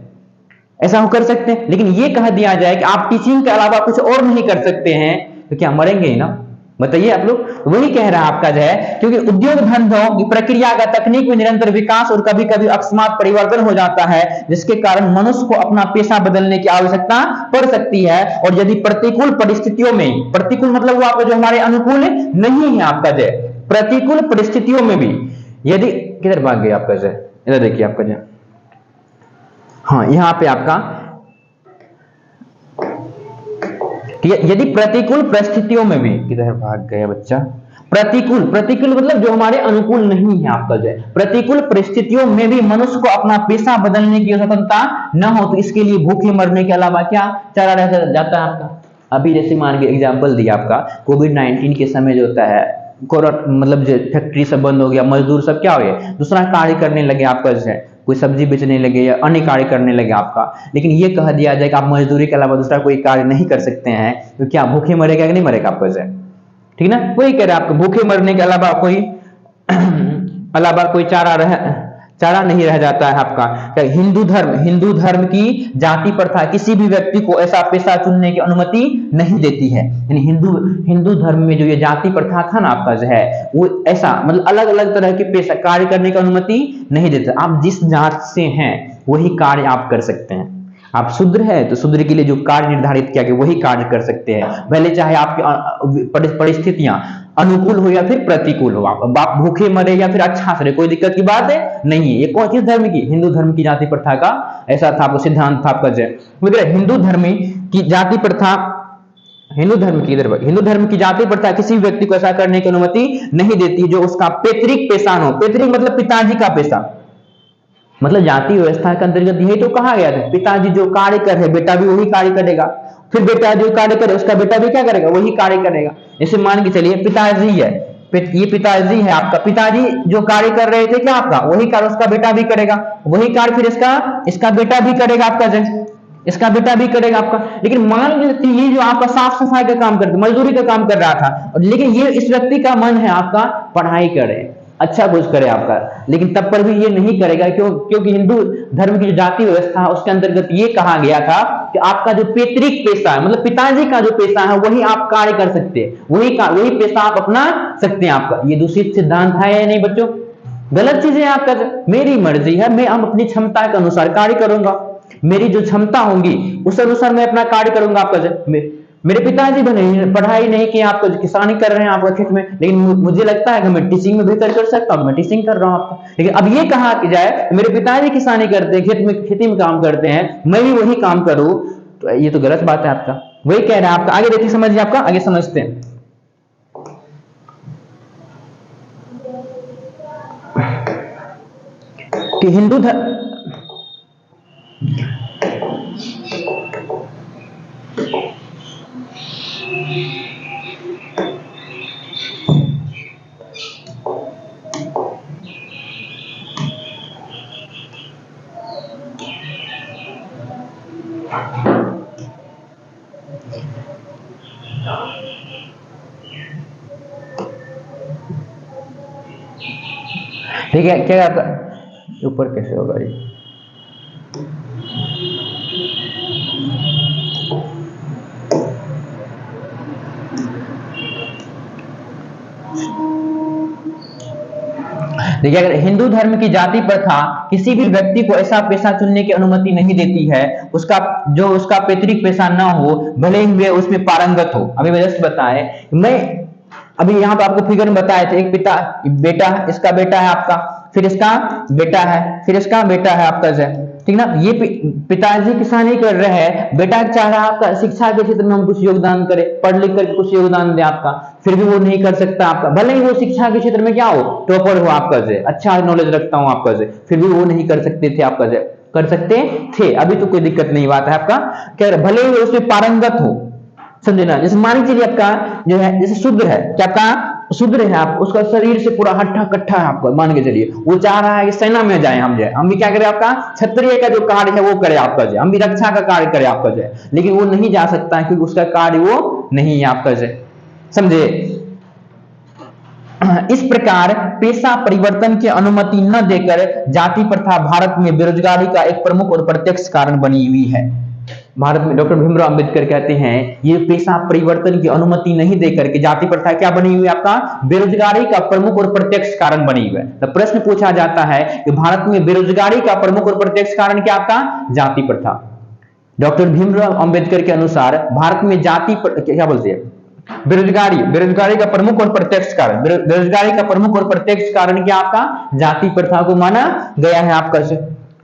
ऐसा हम कर सकते हैं। लेकिन ये कह दिया जाए कि आप टीचिंग के अलावा कुछ और नहीं कर सकते हैं, तो क्या मरेंगे ही ना, बताइए आप लोग। वही कह रहा है आपका जो है, क्योंकि उद्योग धंधों की प्रक्रिया का तकनीक में निरंतर विकास और कभी कभी अकस्मात परिवर्तन हो जाता है, जिसके कारण मनुष्य को अपना पेशा बदलने की आवश्यकता पड़ सकती है। और यदि प्रतिकूल परिस्थितियों में, प्रतिकूल मतलब वो आपका जो हमारे अनुकूल नहीं है आपका जो, प्रतिकूल परिस्थितियों में भी यदि, किधर भाग गया आपका जो, इधर देखिए आपका जो, हाँ यहां पे आपका, यदि प्रतिकूल परिस्थितियों में भी, किधर भाग गया बच्चा, प्रतिकूल मतलब जो हमारे अनुकूल नहीं है आपका जो, प्रतिकूल परिस्थितियों में भी मनुष्य को अपना पेशा बदलने की स्वतंत्रता न हो, तो इसके लिए भूखे मरने के अलावा क्या चारा रह जाता है आपका। अभी जैसे मान के एग्जाम्पल दिया आपका, कोविड-19 के समय जो होता है, मतलब जो फैक्ट्री सब बंद हो गया, मजदूर सब क्या हो गए, दूसरा कार्य करने लगे आपका जो है, कोई सब्जी बेचने लगे या अन्य कार्य करने लगे आपका। लेकिन ये कह दिया जाए कि आप मजदूरी के अलावा दूसरा कोई कार्य नहीं कर सकते हैं, तो क्या भूखे मरेगा कि नहीं मरेगा आपका जो, ठीक ना। वही कह रहे हैं आपको, भूखे मरने के अलावा कोई चारा नहीं रह जाता है आपका। हिंदू धर्म की जाति प्रथा किसी भी व्यक्ति को ऐसा पेशा चुनने की अनुमति नहीं देती है। यानी हिंदू धर्म में जो ये जाति प्रथा था ना आपका जो है, वो ऐसा मतलब अलग अलग तरह के पेशा कार्य करने की अनुमति नहीं देता। आप जिस जात से हैं वही कार्य आप कर सकते हैं। आप शूद्र है तो शूद्र के लिए जो कार्य निर्धारित किया गया वही कार्य कर सकते हैं, भले चाहे आपकी परिस्थितियां अनुकूल हो या फिर प्रतिकूल हो। आप भूखे मरे या फिर अच्छा से, कोई दिक्कत की बात है नहीं है। ये कौन किस धर्म की, हिंदू धर्म की जाति प्रथा का ऐसा था, आपको सिद्धांत था आपका जय। हिंदू धर्म की जाति प्रथा, हिंदू धर्म की जाति प्रथा किसी व्यक्ति को ऐसा करने की अनुमति नहीं देती जो उसका पैतृक पेशा हो। पैतृक मतलब पिताजी का पेशा, मतलब जाति व्यवस्था के अंतर्गत यही तो कहा गया था, पिताजी जो कार्य कर रहे बेटा भी वही कार्य करेगा, फिर बेटा जो कार्य करे उसका बेटा भी क्या करेगा, वही कार्य करेगा। जैसे मान के चलिए पिताजी है, ये पिताजी है आपका, पिताजी जो कार्य कर रहे थे क्या आपका, वही कार्य उसका बेटा भी करेगा, वही कार्य फिर इसका बेटा भी करेगा आपका, इसका बेटा भी करेगा आपका। लेकिन मान लीजिए ये जो आपका साफ सफाई का काम करते, मजदूरी का काम कर रहा था, लेकिन ये इस व्यक्ति का मन है आपका पढ़ाई करे, अच्छा कुछ करे आपका, लेकिन तब पर भी ये नहीं करेगा। क्योंकि हिंदू धर्म की जो जाति व्यवस्था है उसके अंतर्गत ये कहा गया था कि आपका जो पैतृक पेशा है, मतलब पिताजी का जो पेशा है वही आप कार्य कर सकते हैं, वही पेशा आप अपना सकते हैं आपका। ये दूषित सिद्धांत है या नहीं बच्चों, गलत चीज है आपका। मेरी मर्जी है, मैं अपनी क्षमता के अनुसार कार्य करूंगा, मेरी जो क्षमता होगी उस अनुसार मैं अपना कार्य करूंगा आपका। मेरे पिताजी पढ़ाई नहीं किया, आपको किसानी कर रहे हैं आपका खेत में, लेकिन मुझे लगता है कि मैं टीचिंग में बेहतर कर सकता हूँ, मैं टीचिंग कर रहा हूँ आपका। लेकिन अब ये कहा कि जाए मेरे पिताजी किसानी करते हैं, खेती में काम करते हैं, मैं भी वही काम करूँ, तो ये तो गलत बात है आपका। वही कह रहा है आपका, आगे देखिए समझिए, आपका आगे समझते हैं कि हिंदू धर्म ठीक है, क्या ऊपर कैसे होगा ये, देखिए अगर हिंदू धर्म की जाति प्रथा किसी भी व्यक्ति को ऐसा पेशा चुनने की अनुमति नहीं देती है उसका पैतृक पेशा ना हो, भले ही वे उसमें पारंगत हो। अभी मैं जस्ट बताए, मैं अभी यहाँ पे आपको फिगर में बताए थे, एक बेटा, इसका बेटा है आपका, फिर इसका बेटा है, फिर इसका बेटा है आपका जय, ठीक ना। ये पिताजी किसानी कर रहे हैं, बेटा चाह रहा है आपका शिक्षा के क्षेत्र में हम कुछ योगदान करें, पढ़ लिख करके कुछ योगदान दे आपका, फिर भी वो नहीं कर सकता आपका, भले ही वो शिक्षा के क्षेत्र में क्या हो, टॉपर हो आपका जय, अच्छा नॉलेज रखता हूँ आपका जय, फिर भी वो नहीं कर सकते थे आपका जय। कर सकते थे, अभी तो कोई दिक्कत नहीं बात है आपका। कह रहे भले ही उसमें पारंगत हो, समझे ना। जैसे मान के चलिए आपका जो है जैसे शूद्र है, क्या आपका शूद्र है, आप उसका शरीर से पूरा हट्ठा कट्ठा है आपका, मान के चलिए वो चाह रहा है कि सेना में जाए हम जाए, हम भी क्या करें आपका क्षत्रिय का जो कार्य है वो करे आपका जाए, हम भी रक्षा का कार्य करे आपका जाए, लेकिन वो नहीं जा सकता है क्योंकि उसका कार्य वो नहीं है आपका जाए, समझे। इस प्रकार पेशा परिवर्तन की अनुमति न देकर जाति प्रथा भारत में बेरोजगारी का एक प्रमुख और प्रत्यक्ष कारण बनी हुई है। भारत में डॉक्टर भीमराव अंबेडकर कहते हैं ये पेशा परिवर्तन की अनुमति नहीं देकर के जाति प्रथा क्या बनी हुई है आपका, बेरोजगारी का प्रमुख और प्रत्यक्ष कारण बनी हुई है। तो प्रश्न पूछा जाता है कि भारत में बेरोजगारी का प्रमुख और प्रत्यक्ष कारण क्या आपका, जाति प्रथा। डॉक्टर भीमराव अंबेडकर के अनुसार भारत में जाति क्या बोलते हैं, बेरोजगारी का प्रमुख और प्रत्यक्ष कारण, बेरोजगारी का प्रमुख और प्रत्यक्ष कारण क्या आपका, जाति प्रथा को माना गया है आपका।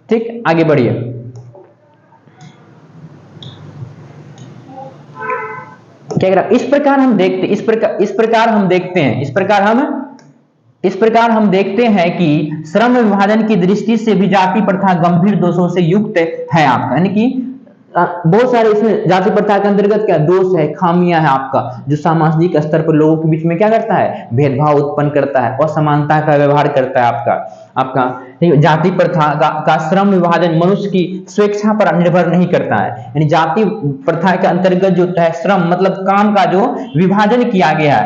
ठीक, आगे बढ़िए। क्या कह रहा, इस प्रकार हम देखते हैं कि श्रम विभाजन की दृष्टि से भी जाति प्रथा गंभीर दोषों से युक्त है आपका, यानी कि बहुत सारे इसमें जाति प्रथा के अंतर्गत क्या दोष है, खामियां है आपका, जो सामाजिक स्तर पर लोगों के बीच में क्या करता है, भेदभाव उत्पन्न करता है, असमानता का व्यवहार करता है आपका जाति प्रथा का श्रम विभाजन मनुष्य की स्वेच्छा पर निर्भर नहीं करता है, यानी जाति प्रथा के अंतर्गत जो है श्रम मतलब काम का जो विभाजन किया गया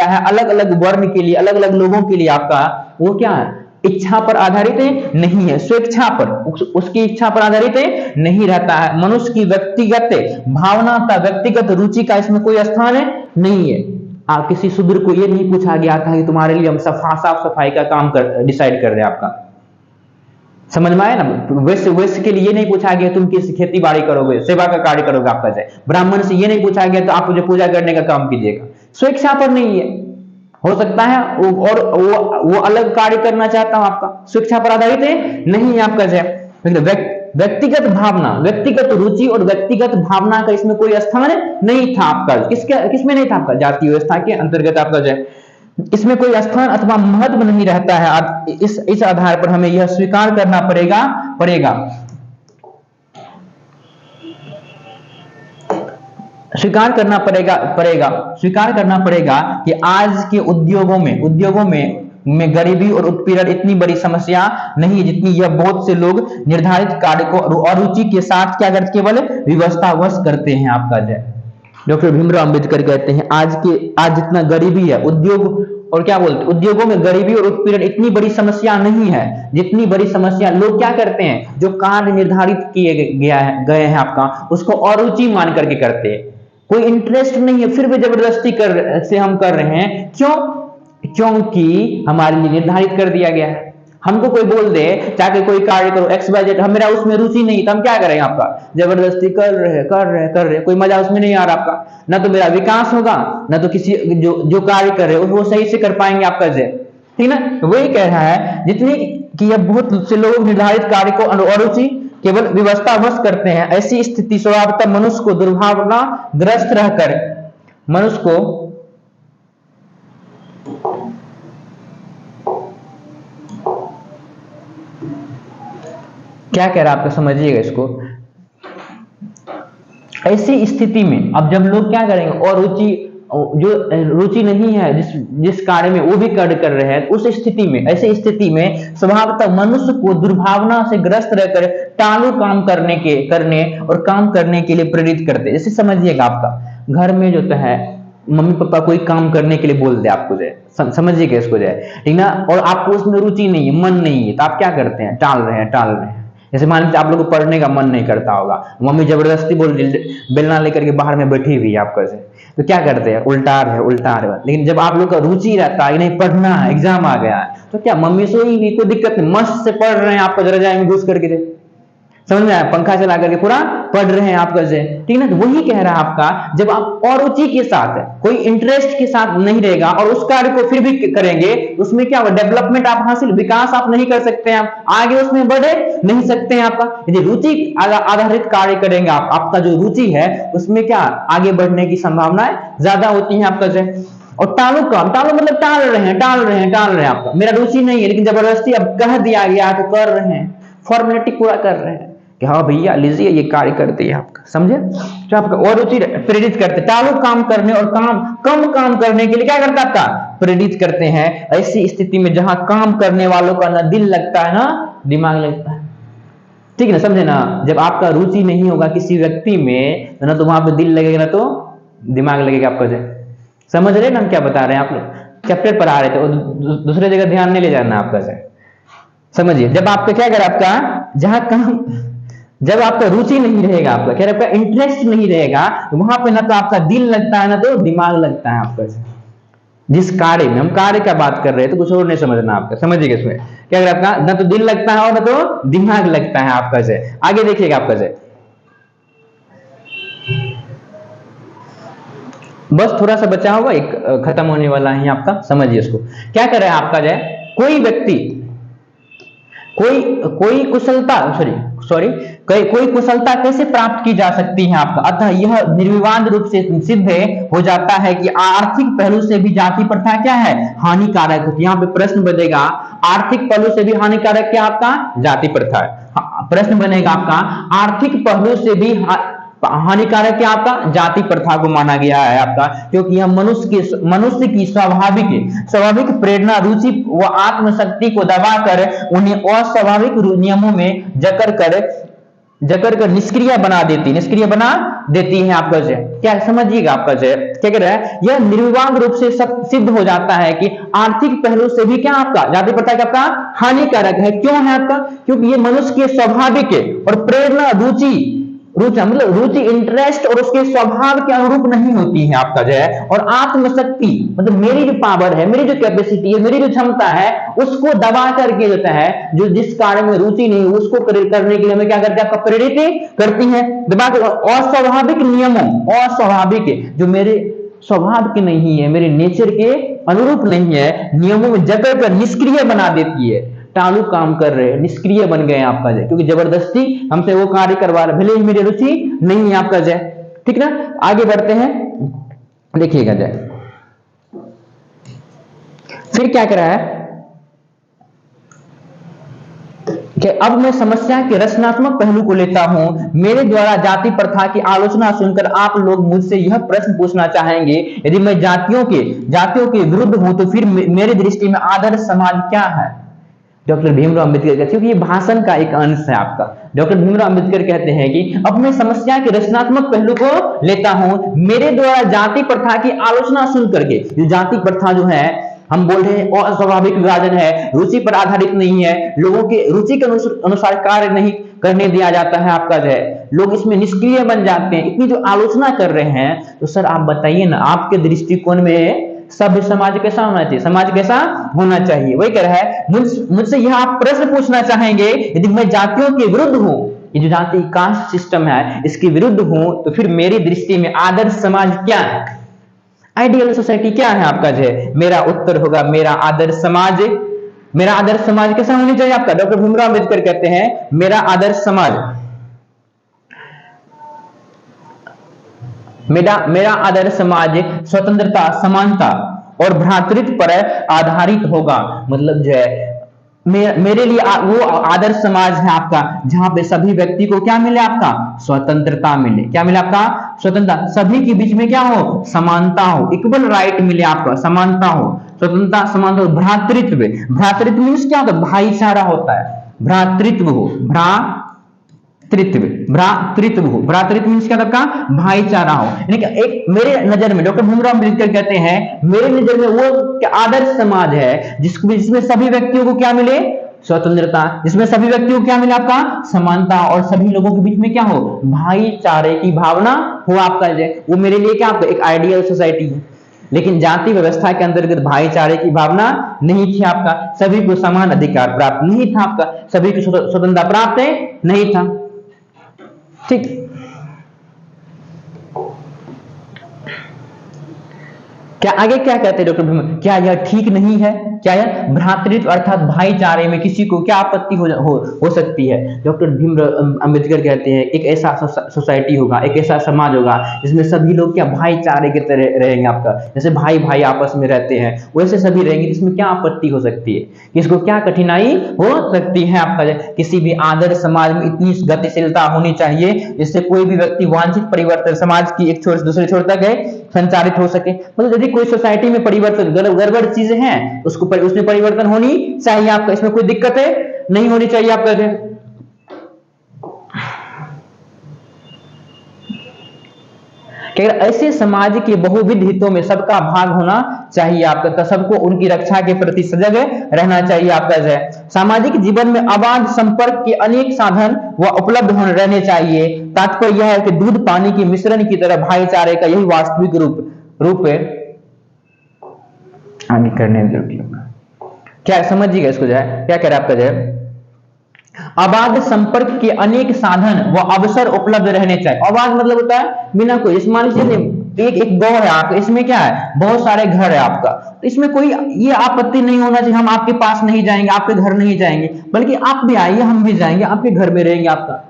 है, अलग अलग वर्ण के लिए, अलग अलग लोगों के लिए आपका, वो क्या है, इच्छा पर आधारित नहीं है, स्वेच्छा पर, उसकी इच्छा पर आधारित नहीं रहता है। मनुष्य की व्यक्तिगत भावना का, व्यक्तिगत रुचि का इसमें कोई स्थान नहीं है। आप किसी शूद्र को ये नहीं पूछा गया था कि तुम्हारे लिए हम साफ सफाई का काम डिसाइड कर रहे हैं आपका, समझ में आया ना। वैश्य के लिए ये नहीं पूछा गया तुम किस खेती बाड़ी करोगे, सेवा का कार्य करोगे आपका जाए। ब्राह्मण से ये नहीं पूछा गया तो आप मुझे पूजा करने का काम कीजिएगा, स्वेच्छा पर नहीं है। हो सकता है और वो अलग कार्य करना चाहता हूं, आपका स्वेच्छा पर आधारित नहीं है आपका जाए। व्यक्तिगत भावना, व्यक्तिगत रुचि और व्यक्तिगत भावना का इसमें कोई स्थान नहीं था आपका, किसमें नहीं था आपका, जाति व्यवस्था के अंतर्गत आपका जाए, इसमें कोई स्थान अथवा महत्व नहीं रहता है। इस आधार पर हमें यह स्वीकार करना पड़ेगा स्वीकार करना पड़ेगा कि आज के उद्योगों में गरीबी और उत्पीड़न इतनी बड़ी समस्या नहीं, जितनी यह बहुत से लोग निर्धारित कार्य को अरुचि के साथ क्या करते, केवल व्यवस्थावश करते हैं आपका जय। डॉक्टर भीमराव अंबेडकर कहते हैं आज जितना गरीबी है, उद्योगों में गरीबी और उत्पीड़न इतनी बड़ी समस्या नहीं है, जितनी बड़ी समस्या लोग क्या करते हैं, जो कार्य निर्धारित किए गए हैं आपका, उसको अरुचि मान करके करते हैं, कोई इंटरेस्ट नहीं है, फिर भी जबरदस्ती से हम कर रहे हैं। क्योंकि हमारे लिए निर्धारित कर दिया गया है। हमको कोई बोल दे जाके कोई कार्य करो XYZ, मेरा उसमें रुचि नहीं, तो हम क्या करेंगे, आपका जबरदस्ती कर रहे, कोई मजा उसमें नहीं आ रहा आपका, ना तो मेरा विकास होगा, ना तो किसी जो कार्य कर रहे हो वो सही से कर पाएंगे आपका जय, ठीक ना। तो वही कह रहा है जितनी कि अब बहुत से लोग निर्धारित कार्य को अरुचि केवल व्यवस्थावश करते हैं। ऐसी स्थिति स्वभावतः मनुष्य को दुर्भावना ग्रस्त रहकर मनुष्य को क्या कह रहा है आपको, समझिएगा इसको। ऐसी स्थिति में अब जब लोग क्या करेंगे, और रुचि नहीं है जिस कार्य में वो भी कार्य कर रहे हैं, उस स्थिति में, ऐसी स्थिति में स्वभावतः मनुष्य को दुर्भावना से ग्रस्त रहकर टालू काम करने और काम करने के लिए प्रेरित करते। जैसे समझिएगा आपका घर में जो है मम्मी पापा कोई काम करने के लिए बोल दे आपको जाए, समझिएगा इसको जाए, ठीक ना, और आपको उसमें रुचि नहीं है, मन नहीं है, तो आप क्या करते हैं, टाल रहे हैं। जैसे मान लीजिए आप लोग को पढ़ने का मन नहीं करता होगा, मम्मी जबरदस्ती बोल बेलना लेकर के बाहर में बैठी हुई है आपका से, तो क्या करते हैं, उल्टा रहे। लेकिन जब आप लोग का रुचि रहता है नहीं, पढ़ना है, एग्जाम आ गया है, तो क्या मम्मी सोई नहीं, कोई दिक्कत नहीं, मस्त से पढ़ रहे हैं, आपको जरा जाएंगे घुस करके, समझ में आया, पंखा चला करके पूरा पढ़ रहे हैं आपका से, ठीक ना। तो वही कह रहा है आपका, जब आप अरुचि के साथ, कोई इंटरेस्ट के साथ नहीं रहेगा और उस कार्य को फिर भी करेंगे, उसमें क्या होगा, डेवलपमेंट आप हासिल, विकास आप नहीं कर सकते हैं, आप आगे उसमें बढ़े नहीं सकते हैं। आपका यदि रुचि आधारित कार्य करेंगे आपका जो रुचि है उसमें क्या आगे बढ़ने की संभावनाएं ज्यादा होती है आपका से। और टालू मतलब टाल रहे हैं आपका, मेरा रुचि नहीं है लेकिन जबरदस्ती अब कह दिया गया तो कर रहे हैं, फॉर्मेलिटी पूरा कर रहे हैं कि हाँ भैया लीजिए ये कार्य करते हैं आपका, समझे? तो आपका और रुचि प्रेरित करते, टालो काम करने और कम काम करने के लिए क्या करता था? प्रेरित करते हैं। ऐसी स्थिति में जहां काम करने वालों का ना दिल लगता है ना दिमाग लगता है, ठीक है ना, समझे ना? जब आपका रुचि नहीं होगा किसी व्यक्ति में तो ना तो वहां पे दिल लगेगा ना तो दिमाग लगेगा आपका। समझ रहे ना हम क्या बता रहे हैं? आप लोग चैप्टर पर आ रहे थे और दूसरे जगह ध्यान नहीं ले जाना आपका से, समझिए। जब आपका क्या कर आपका जहां काम, जब आपका रुचि नहीं रहेगा, आपका क्या आपका इंटरेस्ट नहीं रहेगा, तो वहां पे ना तो आपका दिल लगता है ना तो दिमाग लगता है आपका। जिस कार्य में हम कार्य का बात कर रहे हैं तो कुछ और नहीं समझना आपका, समझिएगा इसमें क्या अगर आपका ना तो दिल लगता है और ना तो दिमाग लगता है आपका से। आगे देखिएगा आपका से, बस थोड़ा सा बचा हुआ एक खत्म होने वाला है आपका, समझिए इसको। क्या कर रहा है आपका जो कोई व्यक्ति कोई कुशलता कोई कुशलता कैसे प्राप्त की जा सकती है आपका? अतः यह निर्विवाद रूप से सिद्ध हो जाता है कि आर्थिक पहलू से भी जाति प्रथा क्या है? हानिकारक है। यहाँ पे प्रश्न बनेगा आर्थिक पहलू से भी हानिकारक क्या आपका? जाति प्रथा है। प्रश्न बनेगा आपका आर्थिक पहलू से भी हानिकारक क्या आपका? जाति प्रथा को माना गया है आपका, क्योंकि यह मनुष्य की स्वाभाविक प्रेरणा, रुचि व आत्मशक्ति को दबाकर उन्हें अस्वाभाविक नियमों में जकड़ कर निष्क्रिय बना देती है आपका से। क्या समझिएगा आपका से क्या कह रहा है? यह निर्विवाद रूप से सिद्ध हो जाता है कि आर्थिक पहलू से भी क्या आपका जाति प्रथा क्या आपका हानिकारक है। क्यों है आपका? क्योंकि ये मनुष्य के स्वाभाविक और प्रेरणा, रुचि मतलब रुचि, इंटरेस्ट और उसके स्वभाव के अनुरूप नहीं होती है आपका जो है, और आत्मशक्ति मतलब मेरी जो पावर है, मेरी जो कैपेसिटी है, मेरी जो क्षमता है, उसको दबा करके देता है। जो जिस कार्य में रुचि नहीं उसको करने के लिए हमें क्या करते हैं? आपका प्रेरित करती है दबा कर। अस्वाभाविक नियमों, अस्वाभाविक जो मेरे स्वभाव के नहीं है, मेरे नेचर के अनुरूप नहीं है, नियमों में जकड़ कर निष्क्रिय बना देती है। टालू काम कर रहे हैं, निष्क्रिय बन गए आपका जय, क्योंकि जबरदस्ती हमसे वो कार्य करवा रहे, भले ही मेरी रुचि नहीं है आपका जय, ठीक ना? आगे बढ़ते हैं, देखिएगा जय फिर क्या कर रहा है कि अब मैं समस्या के रचनात्मक पहलू को लेता हूं। मेरे द्वारा जाति प्रथा की आलोचना सुनकर आप लोग मुझसे यह प्रश्न पूछना चाहेंगे, यदि मैं जातियों के विरुद्ध हूं तो फिर मेरी दृष्टि में आदर्श समाज क्या है? डॉक्टर भीमराव अंबेडकर कहते हैं, क्योंकि ये भाषण का एक अंश है आपका। डॉक्टर भीमराव अंबेडकर कहते हैं कि अब मैं समस्या के रचनात्मक पहलू को लेता हूं। मेरे द्वारा जाति प्रथा की आलोचना सुन करके, जाति प्रथा जो है हम बोल रहे हैं अस्वाभाविक विभाजन है, रुचि पर आधारित नहीं है, लोगों के रुचि के अनुसार कार्य नहीं करने दिया जाता है आपका जो है, लोग इसमें निष्क्रिय बन जाते हैं, इतनी जो आलोचना कर रहे हैं, तो सर आप बताइए ना, आपके दृष्टिकोण में सभ्य समाज कैसा होना चाहिए? समाज कैसा होना चाहिए? वही कह रहा है मुझसे यह आप प्रश्न पूछना चाहेंगे, यदि मैं जातियों के विरुद्ध हूं, ये जो जाति कास्ट सिस्टम है इसके विरुद्ध हूं, तो फिर मेरी दृष्टि में आदर्श समाज क्या है? आइडियल सोसाइटी क्या है आपका जो है? मेरा उत्तर होगा मेरा आदर्श समाज कैसा होना चाहिए आपका? डॉक्टर भीमराव अंबेडकर कहते हैं मेरा आदर्श समाज, मेरा आदर्श समाज स्वतंत्रता, समानता और भ्रातृत्व पर आधारित होगा। मतलब जो है मेरे लिए वो आदर्श समाज है आपका जहां पे सभी व्यक्ति को क्या मिले? आपका स्वतंत्रता मिले। क्या मिले? आपका स्वतंत्रता, सभी के बीच में क्या हो? समानता हो, इक्वल राइट मिले आपका, समानता हो, स्वतंत्रता, समानता, भ्रातृत्व मीन्स क्या होता है? भाईचारा होता है, भ्रातृत्व हो, भ्रातृत्व मीन्स क्या आपका? भाईचारा हो। यानी कि एक मेरे नजर में डॉक्टर भीमराव अंबेडकर कहते हैं मेरे नजर में वो आदर्श समाज है जिसमें सभी व्यक्तियों को क्या मिले? स्वतंत्रता, जिसमें सभी व्यक्तियों को क्या मिले? आपका समानता, और सभी लोगों के बीच में क्या हो? भाईचारे की भावना हो आपका। वो मेरे लिए क्या आपका एक आइडियल सोसाइटी है। लेकिन जाति व्यवस्था के अंतर्गत भाईचारे की भावना नहीं थी आपका, सभी को समान अधिकार प्राप्त नहीं था आपका, सभी को स्वतंत्रता प्राप्त नहीं था, ठीक। क्या आगे क्या कहते हैं डॉक्टर भीम, क्या यह ठीक नहीं है? क्या यह भ्रातृत्व अर्थात भाईचारे में किसी को क्या आपत्ति हो सकती है? डॉक्टर भीमराव अंबेडकर कहते हैं एक ऐसा सोसाइटी होगा, एक ऐसा समाज होगा जिसमें सभी लोग क्या भाईचारे की तरह रहेंगे आपका, जैसे भाई भाई आपस में रहते हैं वैसे सभी रहेंगे, इसमें क्या आपत्ति हो सकती है, किसको क्या कठिनाई हो सकती है आपका? किसी भी आदर्श समाज में इतनी गतिशीलता होनी चाहिए जिससे कोई भी व्यक्ति वांछित परिवर्तन समाज की एक छोर से दूसरे छोर तक संचारित हो सके। मतलब यदि कोई सोसाइटी में परिवर्तन गड़बड़ चीजें हैं उसमें परिवर्तन होनी चाहिए आपका, इसमें कोई दिक्कत है नहीं होनी चाहिए आपका। ऐसे समाज के बहुविध हितों में सबका भाग होना चाहिए आपका, सबको उनकी रक्षा के प्रति सजग रहना चाहिए आपका। सामाजिक जीवन में अबाध संपर्क के अनेक साधन व उपलब्ध होने रहने चाहिए। तात्पर्य यह है कि दूध पानी के मिश्रण की तरह भाईचारे का यही वास्तविक रूप है। आगे करने क्या समझिएगा इसको, क्या कह रहा है आपका अबाध संपर्क के अनेक साधन व अवसर उपलब्ध रहने चाहिए। अबाध मतलब होता है बिना कोई, इस मान लीजिए एक गांव है आपका, इसमें क्या है बहुत सारे घर है आपका, तो इसमें कोई ये आपत्ति नहीं होना चाहिए हम आपके पास नहीं जाएंगे, आपके घर नहीं जाएंगे, बल्कि आप भी आइए हम भी जाएंगे, आपके घर में रहेंगे आपका,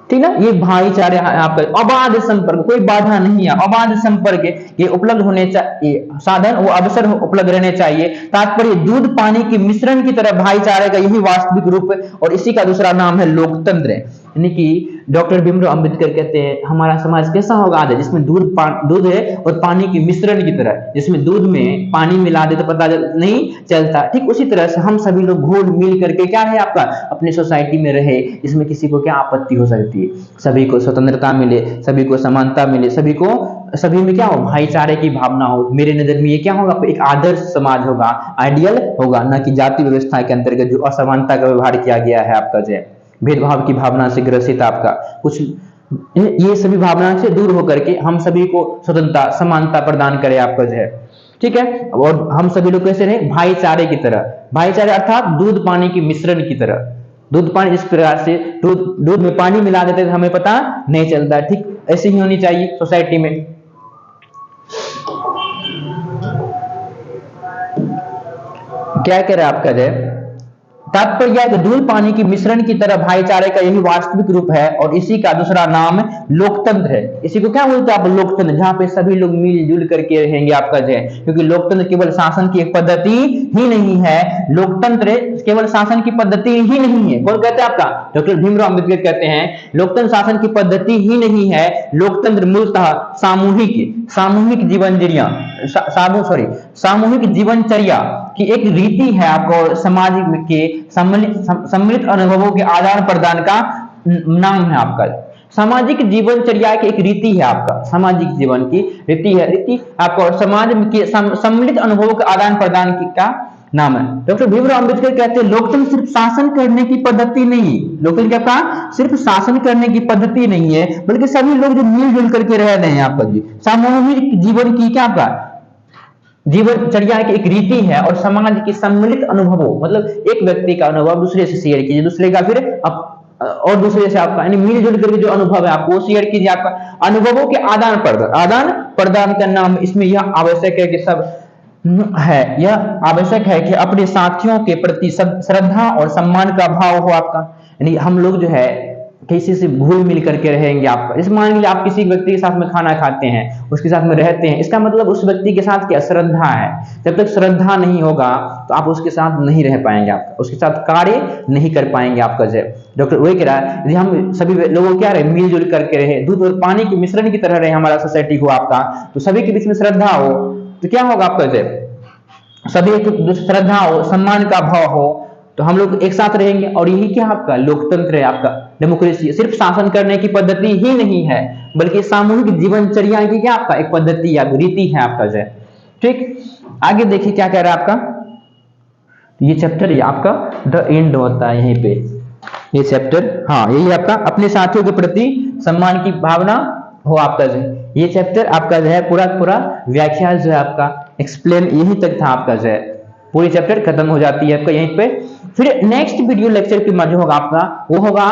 ठीक ना। ये भाईचारे आपका अबाध संपर्क, कोई बाधा नहीं है, अबाध संपर्क ये उपलब्ध होने चाहिए, साधन वो अवसर उपलब्ध रहने चाहिए। तात्पर्य दूध पानी के मिश्रण की तरह भाईचारे का यही वास्तविक रूप है और इसी का दूसरा नाम है लोकतंत्र। यानी कि डॉक्टर भीमराव अंबेडकर कहते हैं हमारा समाज कैसा होगा आज जिसमें दूध है और पानी के मिश्रण की तरह, जिसमें दूध में पानी मिला दे तो पता नहीं चलता, ठीक उसी तरह से हम सभी लोग घुल मिल करके क्या है आपका अपनी सोसाइटी में रहे, इसमें किसी को क्या आपत्ति हो सकती है। सभी को स्वतंत्रता मिले, सभी को समानता मिले, सभी में क्या हो भाईचारे की भावना हो। मेरे नजर में ये क्या होगा एक आदर्श समाज होगा, आइडियल होगा, न कि जाति व्यवस्था के अंतर्गत जो असमानता का व्यवहार किया गया है आपका भेदभाव की भावना से ग्रसित आपका कुछ, ये सभी भावना से दूर होकर के हम सभी को स्वतंत्रता समानता प्रदान करे आपका ठीक है। और हम सभी लोग कैसे रहे भाईचारे की तरह, भाईचारे अर्थात दूध पानी के मिश्रण की तरह, दूध पानी इस प्रकार से दूध में पानी मिला देते तो हमें पता नहीं चलता, ठीक ऐसे ही होनी चाहिए सोसाइटी में। क्या कह रहा है आपका तात्पर्य कि दूध पानी की मिश्रण की तरह भाईचारे का यही वास्तविक रूप है और इसी का दूसरा नाम लोकतंत्र है। इसी को क्या बोलते हैं आप लोकतंत्र, जहां पे सभी लोग मिलजुल करके रहेंगे आपका क्योंकि लोकतंत्र केवल शासन की एक पद्धति ही नहीं है, लोकतंत्र केवल शासन की पद्धति ही नहीं है। कौन कहते हैं आपका डॉक्टर भीमराव अंबेडकर कहते हैं लोकतंत्र शासन की पद्धति ही नहीं है, लोकतंत्र मूलतः सामूहिक जीवनचर्या की एक रीति है आपको, समाज के सम्मिलित अनुभवों के आदान प्रदान का नाम है आपका। सामाजिक जीवनचर्या की एक रीति है आपका, सामाजिक जीवन की रीति आपका और समाज के सम्मिलित अनुभवों के आदान प्रदान का नाम है। डॉक्टर भीमराव अंबेडकर कहते हैं लोकतंत्र सिर्फ शासन करने की पद्धति नहीं, लोकतंत्र क्या सिर्फ शासन करने की पद्धति नहीं है, बल्कि सभी लोग जो मिलजुल करके रह रहे हैं आपका सामूहिक जीवन की क्या आपका जीवनचर्या की एक रीति है और समाज के सम्मिलित अनुभवों, मतलब एक व्यक्ति का अनुभव दूसरे से शेयर कीजिए, दूसरे का फिर और दूसरे से आपका यानी मिलजुल करके जो अनुभव है आपको शेयर कीजिए, आपका अनुभवों के आदान प्रदान का नाम। इसमें यह आवश्यक है कि यह आवश्यक है कि अपने साथियों के प्रति श्रद्धा और सम्मान का भाव हो आपका, यानी हम लोग जो है किसी से घुल मिल करके रहेंगे आपका। इस मान लीजिए आप किसी व्यक्ति के साथ में खाना खाते हैं, उसके साथ में रहते हैं, इसका मतलब उस व्यक्ति के साथ क्या श्रद्धा है। जब तक श्रद्धा नहीं होगा तो आप उसके साथ नहीं रह पाएंगे, आपका उसके साथ कार्य नहीं कर पाएंगे आपका डॉक्टर वही कह रहा है यदि हम सभी लोगों क्या रहे मिलजुल करके रहे, दूध और पानी के मिश्रण की तरह रहे हमारा सोसाइटी हो आपका, तो सभी के बीच में श्रद्धा हो तो क्या होगा आपका सभी श्रद्धा हो, सम्मान का भाव हो, तो हम लोग एक साथ रहेंगे। और यही क्या आपका लोकतंत्र है, आपका डेमोक्रेसी सिर्फ शासन करने की पद्धति ही नहीं है, बल्कि सामूहिक जीवनचर्या की क्या आपका एक पद्धति या रीति है आपका ठीक। आगे देखिए क्या कह रहा है आपका, ये चैप्टर आपका द एंड होता है यहीं पे, ये चैप्टर यही आपका अपने साथियों के प्रति सम्मान की भावना हो आपका ये चैप्टर आपका पूरा व्याख्या जो है आपका एक्सप्लेन यही तक था आपका पूरी चैप्टर खत्म हो जाती है आपका यहीं पे। फिर नेक्स्ट वीडियो लेक्चर की जो होगा आपका वो होगा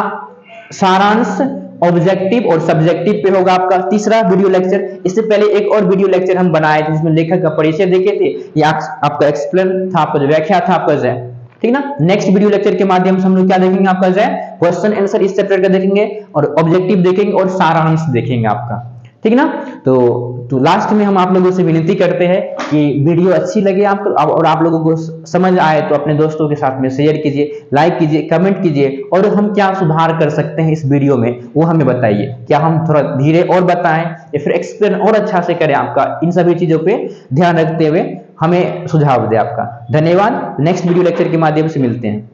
सारांश ऑब्जेक्टिव और सब्जेक्टिव पे होगा आपका तीसरा वीडियो लेक्चर। इससे पहले एक और वीडियो लेक्चर हम बनाए थे जिसमें लेखक का परिचय देखे थे, ये आपका एक्सप्लेन था, आपका जो व्याख्या था आपका जय, ठीक ना। नेक्स्ट वीडियो लेक्चर के माध्यम से हम लोग क्या देखेंगे आपका जय, क्वेश्चन आंसर इस चैप्टर का देखेंगे और ऑब्जेक्टिव देखेंगे और सारांश देखेंगे आपका, ठीक ना। तो लास्ट में हम आप लोगों से विनती करते हैं कि वीडियो अच्छी लगे आपको और आप लोगों को समझ आए तो अपने दोस्तों के साथ में शेयर कीजिए, लाइक कीजिए, कमेंट कीजिए और हम क्या सुधार कर सकते हैं इस वीडियो में वो हमें बताइए। क्या हम थोड़ा धीरे और बताएं या फिर एक्सप्लेन और अच्छा से करें आपका, इन सभी चीजों पे ध्यान रखते हुए हमें सुझाव दे आपका। धन्यवाद। नेक्स्ट वीडियो लेक्चर के माध्यम से मिलते हैं।